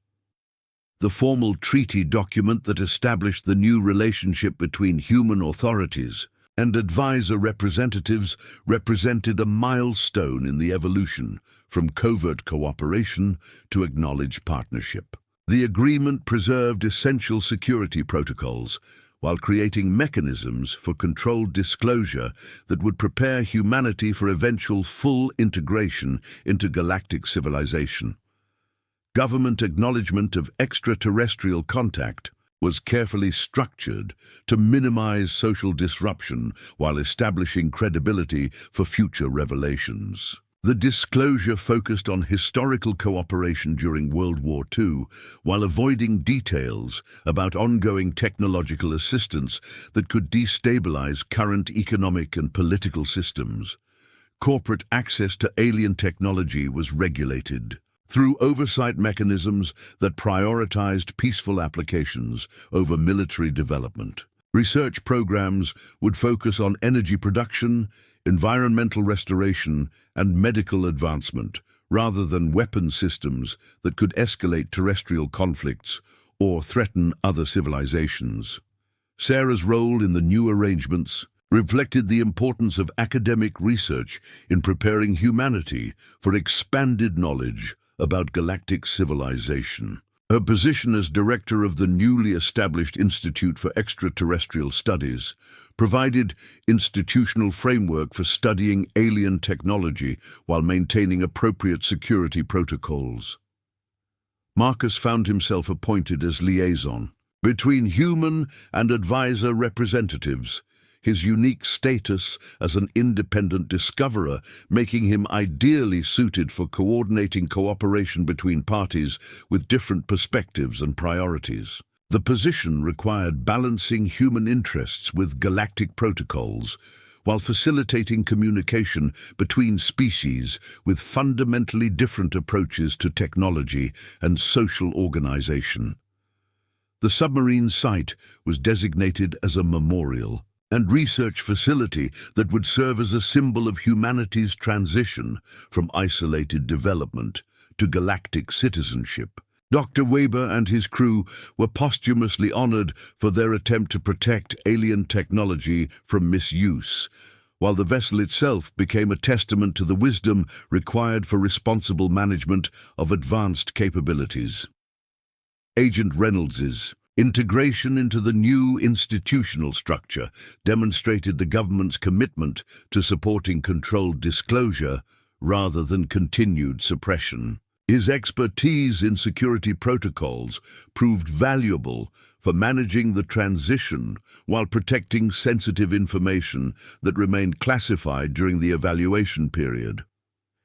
The formal treaty document that established the new relationship between human authorities and advisor representatives represented a milestone in the evolution from covert cooperation to acknowledged partnership. The agreement preserved essential security protocols while creating mechanisms for controlled disclosure that would prepare humanity for eventual full integration into galactic civilization. Government acknowledgement of extraterrestrial contact was carefully structured to minimize social disruption while establishing credibility for future revelations. The disclosure focused on historical cooperation during World War II while avoiding details about ongoing technological assistance that could destabilize current economic and political systems. Corporate access to alien technology was regulated through oversight mechanisms that prioritized peaceful applications over military development. Research programs would focus on energy production, environmental restoration, and medical advancement, rather than weapon systems that could escalate terrestrial conflicts or threaten other civilizations. Sarah's role in the new arrangements reflected the importance of academic research in preparing humanity for expanded knowledge about galactic civilization. Her position as director of the newly established Institute for Extraterrestrial Studies provided institutional framework for studying alien technology while maintaining appropriate security protocols. Marcus found himself appointed as liaison between human and advisor representatives, his unique status as an independent discoverer making him ideally suited for coordinating cooperation between parties with different perspectives and priorities. The position required balancing human interests with galactic protocols, while facilitating communication between species with fundamentally different approaches to technology and social organization. The submarine site was designated as a memorial and research facility that would serve as a symbol of humanity's transition from isolated development to galactic citizenship. Dr. Weber and his crew were posthumously honored for their attempt to protect alien technology from misuse, while the vessel itself became a testament to the wisdom required for responsible management of advanced capabilities. Agent Reynolds's integration into the new institutional structure demonstrated the government's commitment to supporting controlled disclosure rather than continued suppression. His expertise in security protocols proved valuable for managing the transition while protecting sensitive information that remained classified during the evaluation period.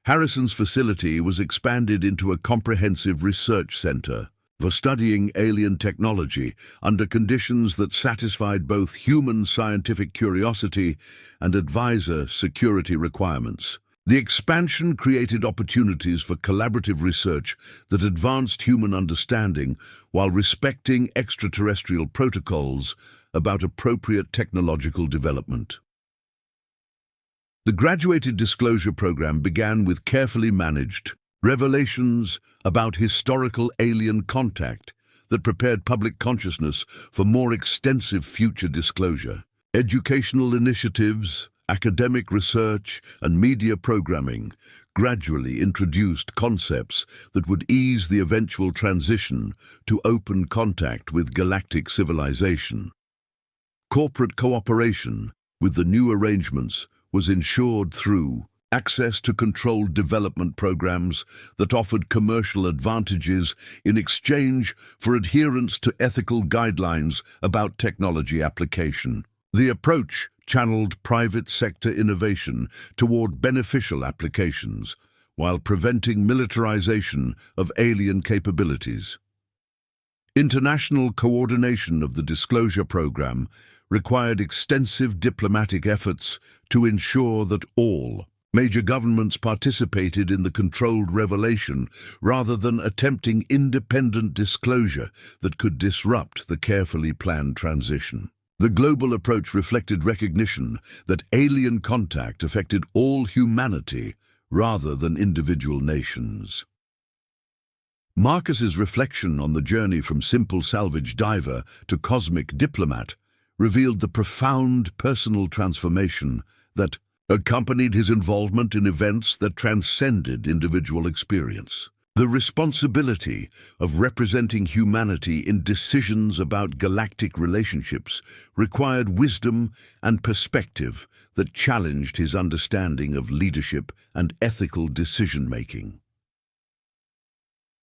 Harrison's facility was expanded into a comprehensive research center for studying alien technology under conditions that satisfied both human scientific curiosity and advisor security requirements. The expansion created opportunities for collaborative research that advanced human understanding while respecting extraterrestrial protocols about appropriate technological development. The graduated disclosure program began with carefully managed revelations about historical alien contact that prepared public consciousness for more extensive future disclosure. Educational initiatives, academic research, and media programming gradually introduced concepts that would ease the eventual transition to open contact with galactic civilization. Corporate cooperation with the new arrangements was ensured through access to controlled development programs that offered commercial advantages in exchange for adherence to ethical guidelines about technology application. The approach channeled private sector innovation toward beneficial applications while preventing militarization of alien capabilities. International coordination of the disclosure program required extensive diplomatic efforts to ensure that all Major governments participated in the controlled revelation rather than attempting independent disclosure that could disrupt the carefully planned transition. The global approach reflected recognition that alien contact affected all humanity rather than individual nations. Marcus's reflection on the journey from simple salvage diver to cosmic diplomat revealed the profound personal transformation that accompanied his involvement in events that transcended individual experience. The responsibility of representing humanity in decisions about galactic relationships required wisdom and perspective that challenged his understanding of leadership and ethical decision-making.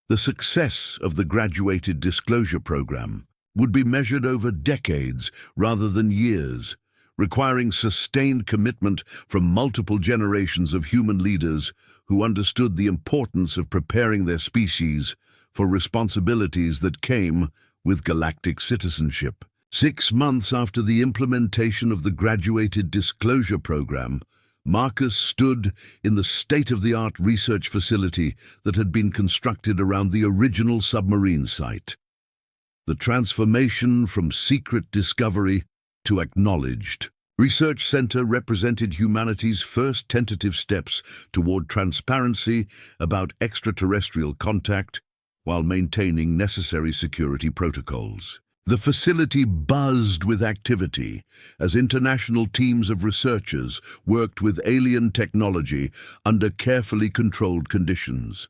The success of the graduated disclosure program would be measured over decades rather than years, requiring sustained commitment from multiple generations of human leaders who understood the importance of preparing their species for responsibilities that came with galactic citizenship. 6 months after the implementation of the graduated disclosure program, Marcus stood in the state-of-the-art research facility that had been constructed around the original submarine site. The transformation from secret discovery to acknowledged research center represented humanity's first tentative steps toward transparency about extraterrestrial contact while maintaining necessary security protocols. The facility buzzed with activity as international teams of researchers worked with alien technology under carefully controlled conditions.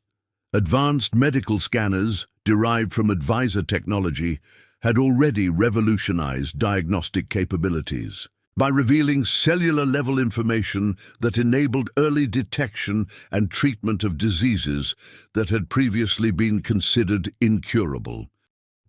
Advanced medical scanners, derived from advisor technology, had already revolutionized diagnostic capabilities by revealing cellular-level information that enabled early detection and treatment of diseases that had previously been considered incurable.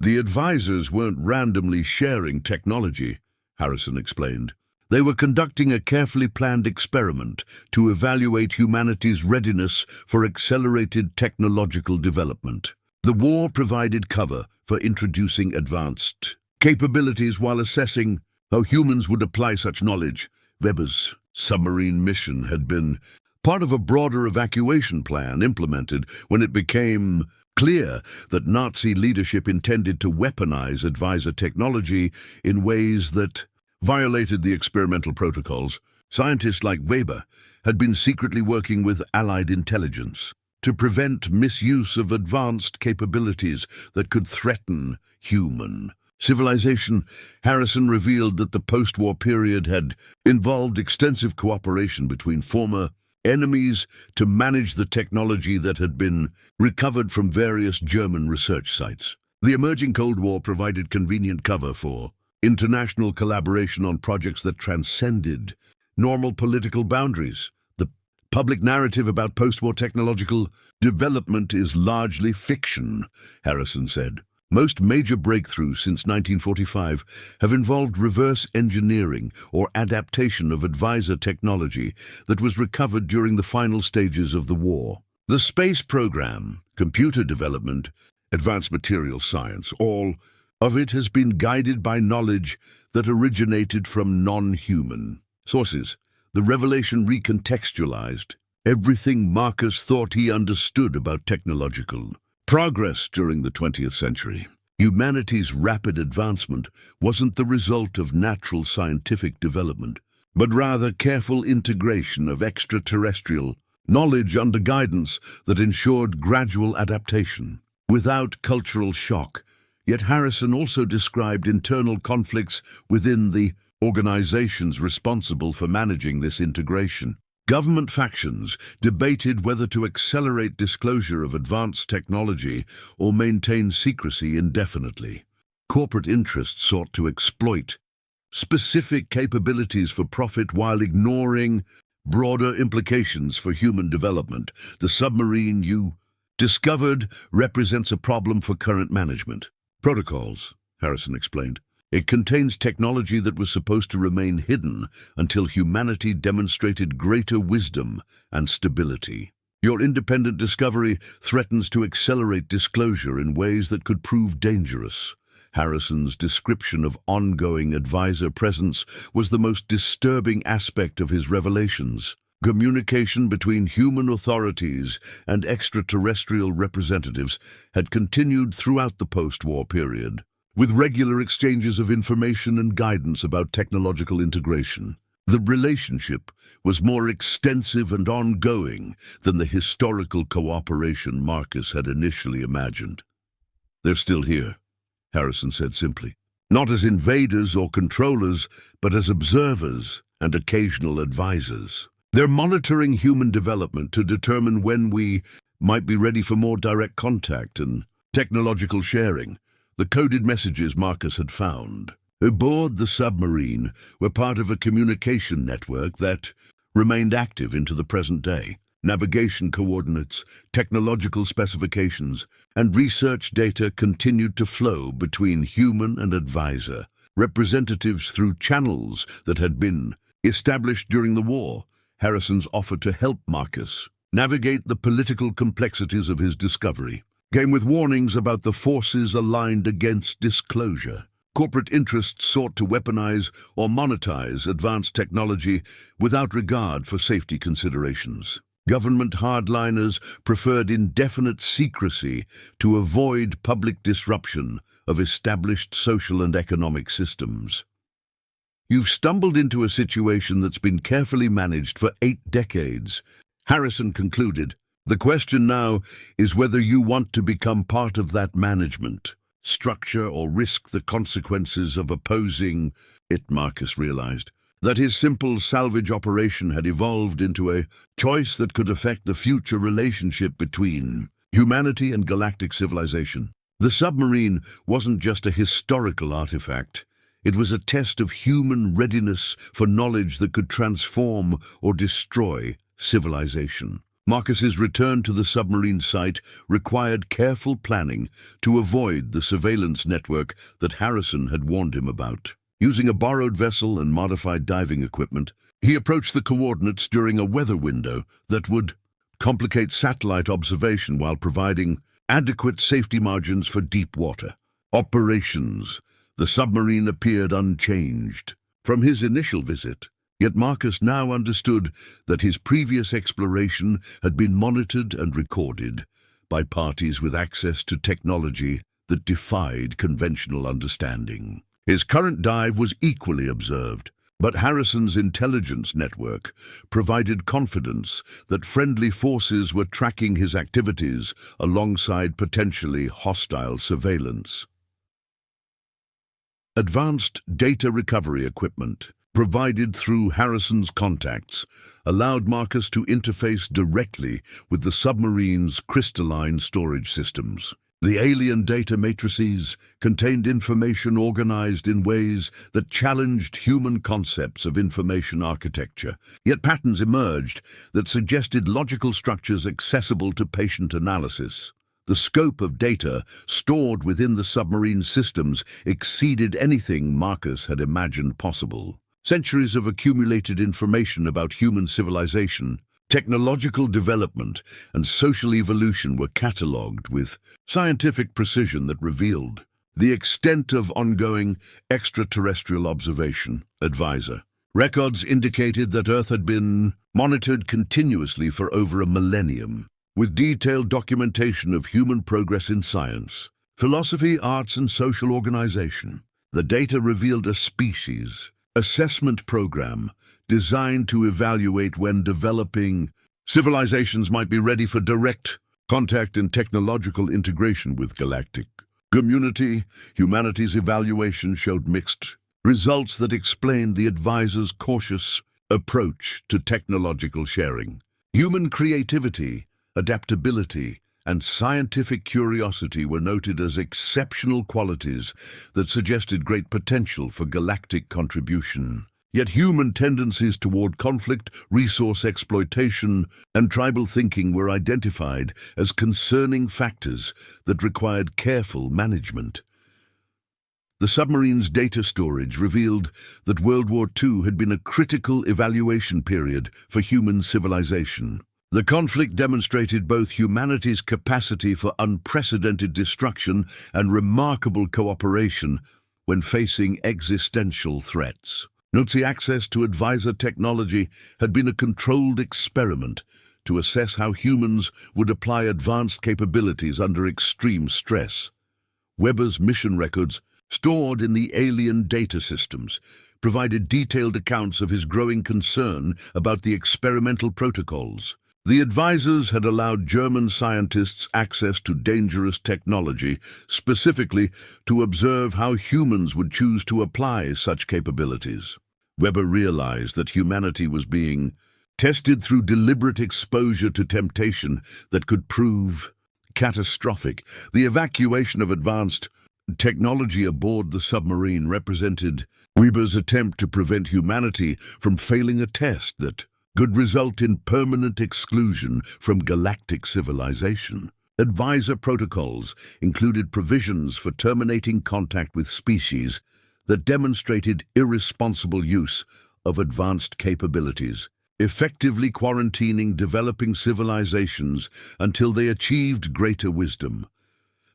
The advisors weren't randomly sharing technology, Harrison explained. They were conducting a carefully planned experiment to evaluate humanity's readiness for accelerated technological development. The war provided cover for introducing advanced capabilities while assessing how humans would apply such knowledge. Weber's submarine mission had been part of a broader evacuation plan implemented when it became clear that Nazi leadership intended to weaponize advisor technology in ways that violated the experimental protocols. Scientists like Weber had been secretly working with Allied intelligence to prevent misuse of advanced capabilities that could threaten human civilization. Harrison revealed that the post-war period had involved extensive cooperation between former enemies to manage the technology that had been recovered from various German research sites. The emerging Cold War provided convenient cover for international collaboration on projects that transcended normal political boundaries. The public narrative about post-war technological development is largely fiction, Harrison said. Most major breakthroughs since 1945 have involved reverse engineering or adaptation of advisor technology that was recovered during the final stages of the war. The space program, computer development, advanced materials science, all of it has been guided by knowledge that originated from non-human sources. The revelation recontextualized everything Marcus thought he understood about technological progress during the 20th century. Humanity's rapid advancement wasn't the result of natural scientific development, but rather careful integration of extraterrestrial knowledge under guidance that ensured gradual adaptation without cultural shock. Yet Harrison also described internal conflicts within the organizations responsible for managing this integration. Government factions debated whether to accelerate disclosure of advanced technology or maintain secrecy indefinitely. Corporate interests sought to exploit specific capabilities for profit while ignoring broader implications for human development. The submarine you discovered represents a problem for current management protocols, Harrison explained. It contains technology that was supposed to remain hidden until humanity demonstrated greater wisdom and stability. Your independent discovery threatens to accelerate disclosure in ways that could prove dangerous. Harrison's description of ongoing advisor presence was the most disturbing aspect of his revelations. Communication between human authorities and extraterrestrial representatives had continued throughout the post-war period, with regular exchanges of information and guidance about technological integration. The relationship was more extensive and ongoing than the historical cooperation Marcus had initially imagined. "They're still here," Harrison said simply. "Not as invaders or controllers, but as observers and occasional advisors. They're monitoring human development to determine when we might be ready for more direct contact and technological sharing." The coded messages Marcus had found aboard the submarine were part of a communication network that remained active into the present day. Navigation coordinates, technological specifications, and research data continued to flow between human and advisor representatives through channels that had been established during the war. Harrison's offer to help Marcus navigate the political complexities of his discovery came with warnings about the forces aligned against disclosure. Corporate interests sought to weaponize or monetize advanced technology without regard for safety considerations. Government hardliners preferred indefinite secrecy to avoid public disruption of established social and economic systems. "You've stumbled into a situation that's been carefully managed for 8 decades, Harrison concluded. "The question now is whether you want to become part of that management structure or risk the consequences of opposing it." Marcus realized that his simple salvage operation had evolved into a choice that could affect the future relationship between humanity and galactic civilization. The submarine wasn't just a historical artifact. It was a test of human readiness for knowledge that could transform or destroy civilization. Marcus's return to the submarine site required careful planning to avoid the surveillance network that Harrison had warned him about. Using a borrowed vessel and modified diving equipment, he approached the coordinates during a weather window that would complicate satellite observation while providing adequate safety margins for deep water operations. The submarine appeared unchanged from his initial visit. Yet Marcus now understood that his previous exploration had been monitored and recorded by parties with access to technology that defied conventional understanding. His current dive was equally observed, but Harrison's intelligence network provided confidence that friendly forces were tracking his activities alongside potentially hostile surveillance. Advanced data recovery equipment provided through Harrison's contacts allowed Marcus to interface directly with the submarine's crystalline storage systems. The alien data matrices contained information organized in ways that challenged human concepts of information architecture, yet patterns emerged that suggested logical structures accessible to patient analysis. The scope of data stored within the submarine systems exceeded anything Marcus had imagined possible. Centuries of accumulated information about human civilization, technological development, and social evolution were catalogued with scientific precision that revealed the extent of ongoing extraterrestrial observation. Advisor. Records indicated that Earth had been monitored continuously for over a millennium, with detailed documentation of human progress in science, philosophy, arts, and social organization. The data revealed a species assessment program designed to evaluate when developing civilizations might be ready for direct contact and technological integration with galactic community. Humanity's evaluation showed mixed results that explained the advisor's cautious approach to technological sharing. Human creativity, adaptability, and scientific curiosity were noted as exceptional qualities that suggested great potential for galactic contribution. Yet human tendencies toward conflict, resource exploitation, and tribal thinking were identified as concerning factors that required careful management. The submarine's data storage revealed that World War II had been a critical evaluation period for human civilization. The conflict demonstrated both humanity's capacity for unprecedented destruction and remarkable cooperation when facing existential threats. Nazi access to advisor technology had been a controlled experiment to assess how humans would apply advanced capabilities under extreme stress. Weber's mission records, stored in the alien data systems, provided detailed accounts of his growing concern about the experimental protocols. The advisors had allowed German scientists access to dangerous technology, specifically to observe how humans would choose to apply such capabilities. Weber realized that humanity was being tested through deliberate exposure to temptation that could prove catastrophic. The evacuation of advanced technology aboard the submarine represented Weber's attempt to prevent humanity from failing a test that could result in permanent exclusion from galactic civilization. Advisor protocols included provisions for terminating contact with species that demonstrated irresponsible use of advanced capabilities, effectively quarantining developing civilizations until they achieved greater wisdom.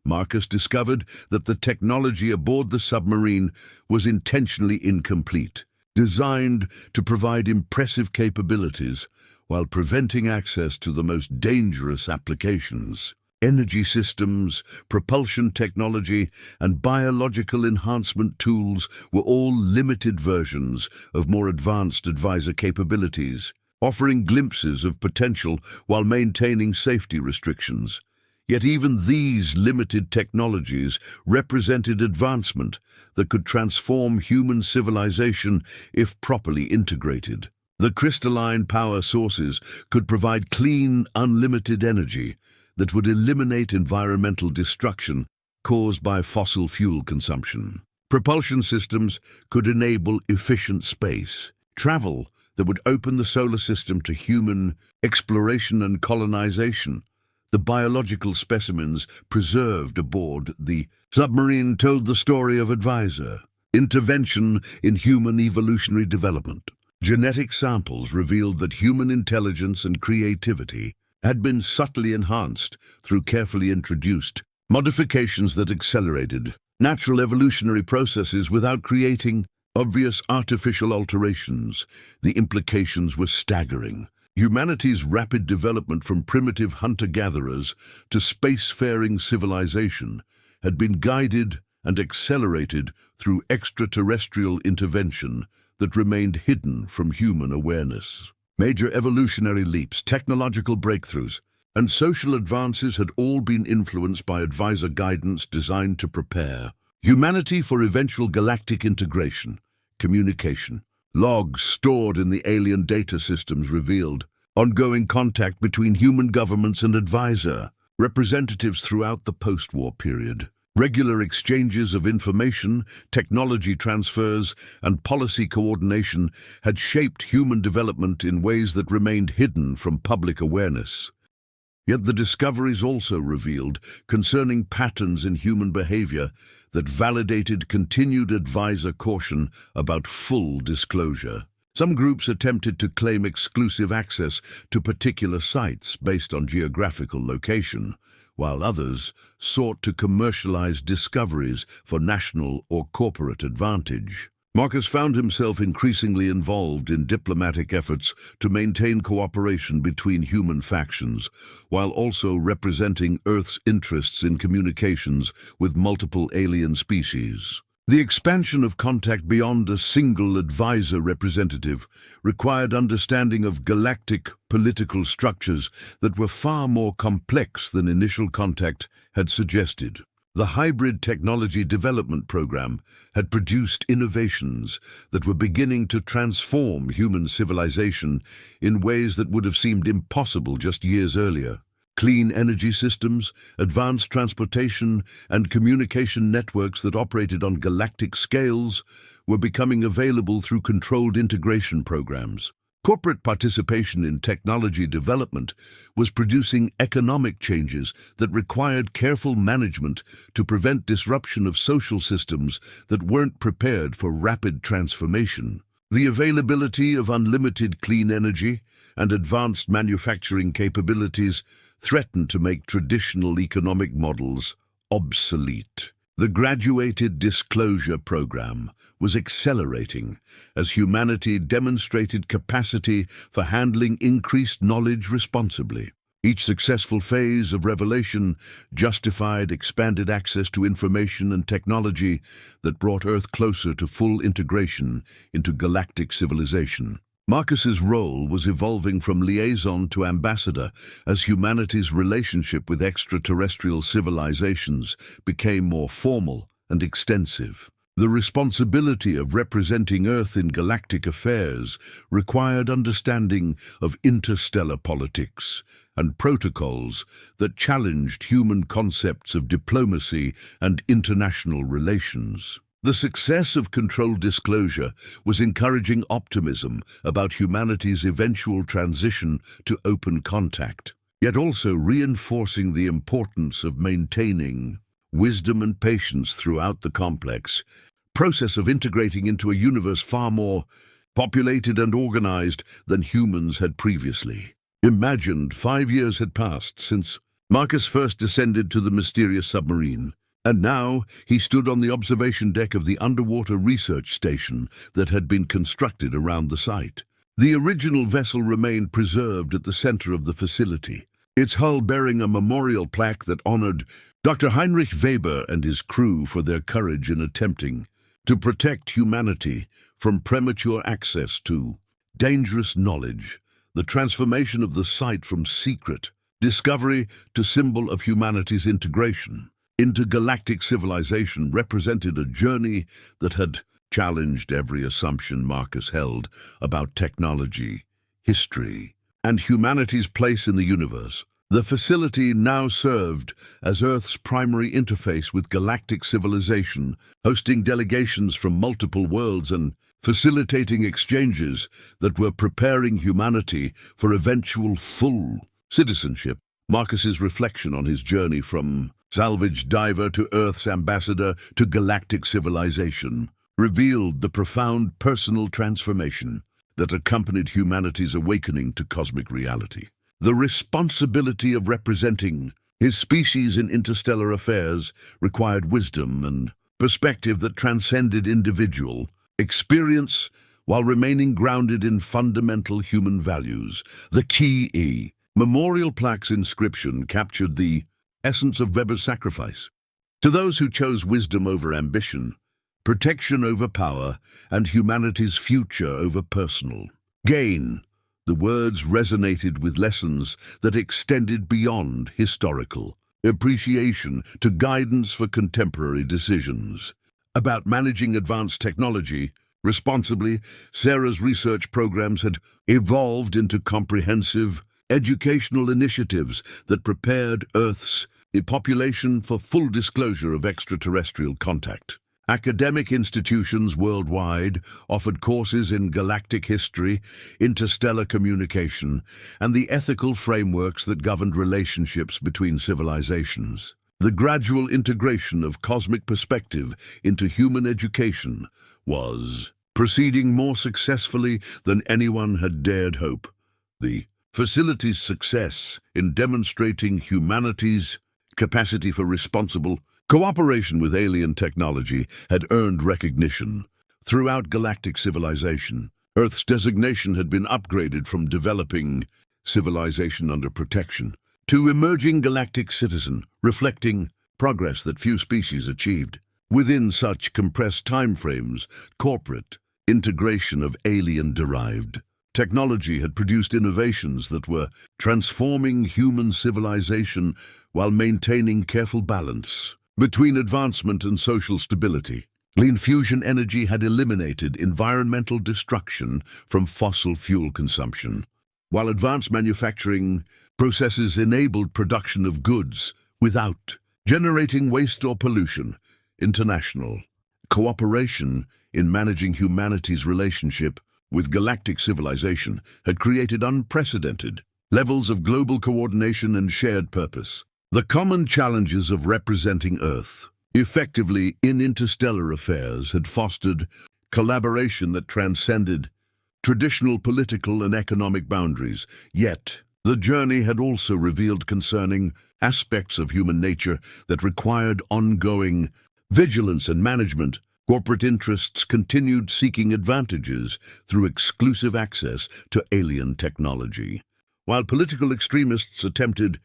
Marcus discovered that the technology aboard the submarine was intentionally incomplete, designed to provide impressive capabilities while preventing access to the most dangerous applications. Energy systems, propulsion technology, and biological enhancement tools were all limited versions of more advanced advisor capabilities, offering glimpses of potential while maintaining safety restrictions. Yet even these limited technologies represented advancement that could transform human civilization if properly integrated. The crystalline power sources could provide clean, unlimited energy that would eliminate environmental destruction caused by fossil fuel consumption. Propulsion systems could enable efficient space travel that would open the solar system to human exploration and colonization. The biological specimens preserved aboard the submarine told the story of advisor intervention in human evolutionary development. Genetic samples revealed that human intelligence and creativity had been subtly enhanced through carefully introduced modifications that accelerated natural evolutionary processes without creating obvious artificial alterations. The implications were staggering. Humanity's rapid development from primitive hunter-gatherers to spacefaring civilization had been guided and accelerated through extraterrestrial intervention that remained hidden from human awareness. Major evolutionary leaps, technological breakthroughs, and social advances had all been influenced by advisor guidance designed to prepare humanity for eventual galactic integration. Communication. Logs stored in the alien data systems revealed ongoing contact between human governments and advisor representatives throughout the post-war period. Regular exchanges of information, technology transfers, and policy coordination had shaped human development in ways that remained hidden from public awareness. Yet the discoveries also revealed concerning patterns in human behavior that validated continued advisor caution about full disclosure. Some groups attempted to claim exclusive access to particular sites based on geographical location, while others sought to commercialize discoveries for national or corporate advantage. Marcus found himself increasingly involved in diplomatic efforts to maintain cooperation between human factions, while also representing Earth's interests in communications with multiple alien species. The expansion of contact beyond a single advisor representative required understanding of galactic political structures that were far more complex than initial contact had suggested. The Hybrid Technology Development Program had produced innovations that were beginning to transform human civilization in ways that would have seemed impossible just years earlier. Clean energy systems, advanced transportation, and communication networks that operated on galactic scales were becoming available through controlled integration programs. Corporate participation in technology development was producing economic changes that required careful management to prevent disruption of social systems that weren't prepared for rapid transformation. The availability of unlimited clean energy and advanced manufacturing capabilities threatened to make traditional economic models obsolete. The Graduated Disclosure Program was accelerating as humanity demonstrated capacity for handling increased knowledge responsibly. Each successful phase of revelation justified expanded access to information and technology that brought Earth closer to full integration into galactic civilization. Marcus's role was evolving from liaison to ambassador as humanity's relationship with extraterrestrial civilizations became more formal and extensive. The responsibility of representing Earth in galactic affairs required understanding of interstellar politics and protocols that challenged human concepts of diplomacy and international relations. The success of controlled disclosure was encouraging optimism about humanity's eventual transition to open contact, yet also reinforcing the importance of maintaining wisdom and patience throughout the complex process of integrating into a universe far more populated and organized than humans had previously imagined. 5 years had passed since Marcus first descended to the mysterious submarine, and now he stood on the observation deck of the underwater research station that had been constructed around the site. The original vessel remained preserved at the center of the facility, its hull bearing a memorial plaque that honored Dr. Heinrich Weber and his crew for their courage in attempting to protect humanity from premature access to dangerous knowledge. The transformation of the site from secret discovery to symbol of humanity's integration into galactic civilization represented a journey that had challenged every assumption Marcus held about technology, history, and humanity's place in the universe. The facility now served as Earth's primary interface with galactic civilization, hosting delegations from multiple worlds and facilitating exchanges that were preparing humanity for eventual full citizenship. Marcus's reflection on his journey from salvage diver to Earth's ambassador to galactic civilization revealed the profound personal transformation that accompanied humanity's awakening to cosmic reality. The responsibility of representing his species in interstellar affairs required wisdom and perspective that transcended individual experience while remaining grounded in fundamental human values. The key memorial plaque's inscription captured the essence of Weber's sacrifice. To those who chose wisdom over ambition, protection over power, and humanity's future over personal gain, the words resonated with lessons that extended beyond historical appreciation to guidance for contemporary decisions. About managing advanced technology responsibly, Sarah's research programs had evolved into comprehensive educational initiatives that prepared Earth's population for full disclosure of extraterrestrial contact. Academic institutions worldwide offered courses in galactic history, interstellar communication, and the ethical frameworks that governed relationships between civilizations. The gradual integration of cosmic perspective into human education was proceeding more successfully than anyone had dared hope. The facility's success in demonstrating humanity's capacity for responsible cooperation with alien technology had earned recognition. Throughout galactic civilization, Earth's designation had been upgraded from developing civilization under protection to emerging galactic citizen, reflecting progress that few species achieved. Within such compressed timeframes, corporate integration of alien-derived technology had produced innovations that were transforming human civilization while maintaining careful balance between advancement and social stability. Clean fusion energy had eliminated environmental destruction from fossil fuel consumption, while advanced manufacturing processes enabled production of goods without generating waste or pollution. International cooperation in managing humanity's relationship with galactic civilization had created unprecedented levels of global coordination and shared purpose. The common challenges of representing Earth effectively in interstellar affairs had fostered collaboration that transcended traditional political and economic boundaries. Yet, the journey had also revealed concerning aspects of human nature that required ongoing vigilance and management, corporate interests continued seeking advantages through exclusive access to alien technology, while political extremists attempted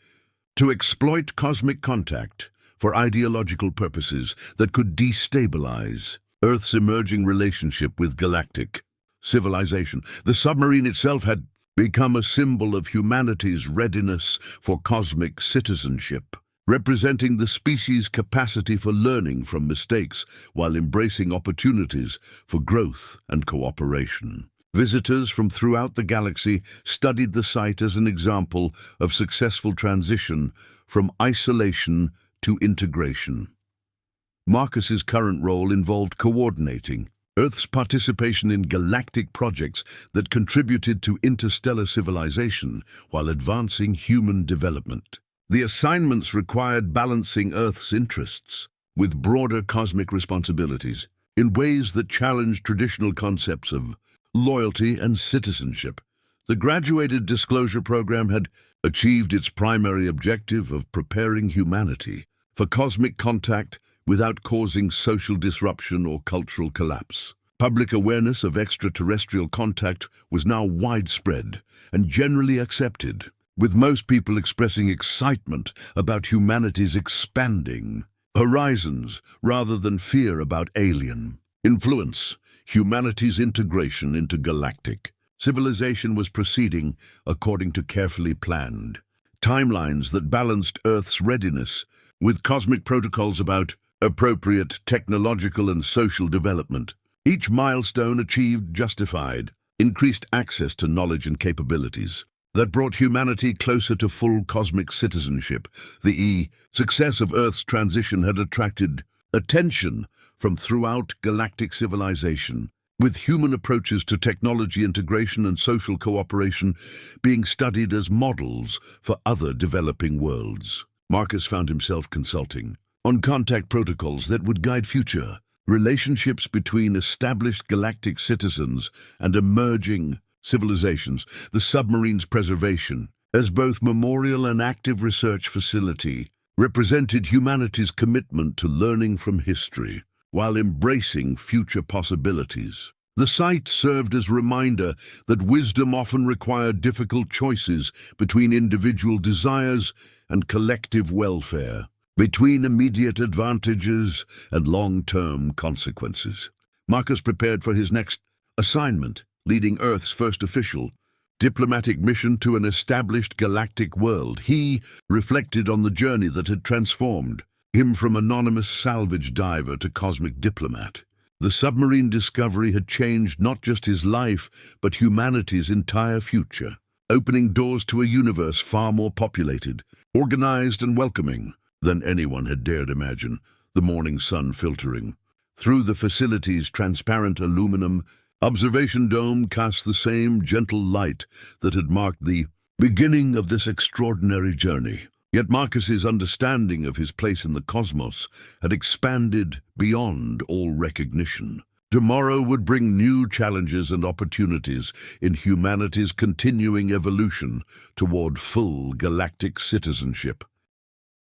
to exploit cosmic contact for ideological purposes that could destabilize Earth's emerging relationship with galactic civilization. The submarine itself had become a symbol of humanity's readiness for cosmic citizenship, representing the species' capacity for learning from mistakes while embracing opportunities for growth and cooperation. Visitors from throughout the galaxy studied the site as an example of successful transition from isolation to integration. Marcus's current role involved coordinating Earth's participation in galactic projects that contributed to interstellar civilization while advancing human development. The assignments required balancing Earth's interests with broader cosmic responsibilities in ways that challenged traditional concepts of loyalty and citizenship. The graduated disclosure program had achieved its primary objective of preparing humanity for cosmic contact without causing social disruption or cultural collapse. Public awareness of extraterrestrial contact was now widespread and generally accepted, with most people expressing excitement about humanity's expanding horizons rather than fear about alien influence. Humanity's integration into galactic civilization was proceeding according to carefully planned timelines that balanced Earth's readiness with cosmic protocols about appropriate technological and social development. Each milestone achieved justified increased access to knowledge and capabilities that brought humanity closer to full cosmic citizenship. The success of Earth's transition had attracted attention from throughout galactic civilization, with human approaches to technology integration and social cooperation being studied as models for other developing worlds. Marcus found himself consulting on contact protocols that would guide future relationships between established galactic citizens and emerging civilizations. The submarine's preservation, as both memorial and active research facility, represented humanity's commitment to learning from history while embracing future possibilities. The site served as a reminder that wisdom often required difficult choices between individual desires and collective welfare, between immediate advantages and long-term consequences. Marcus prepared for his next assignment, leading Earth's first official diplomatic mission to an established galactic world. He reflected on the journey that had transformed him from anonymous salvage diver to cosmic diplomat. The submarine discovery had changed not just his life, but humanity's entire future, opening doors to a universe far more populated, organized and welcoming than anyone had dared imagine. The morning sun filtering through the facility's transparent aluminum observation dome cast the same gentle light that had marked the beginning of this extraordinary journey. Yet Marcus's understanding of his place in the cosmos had expanded beyond all recognition. Tomorrow would bring new challenges and opportunities in humanity's continuing evolution toward full galactic citizenship.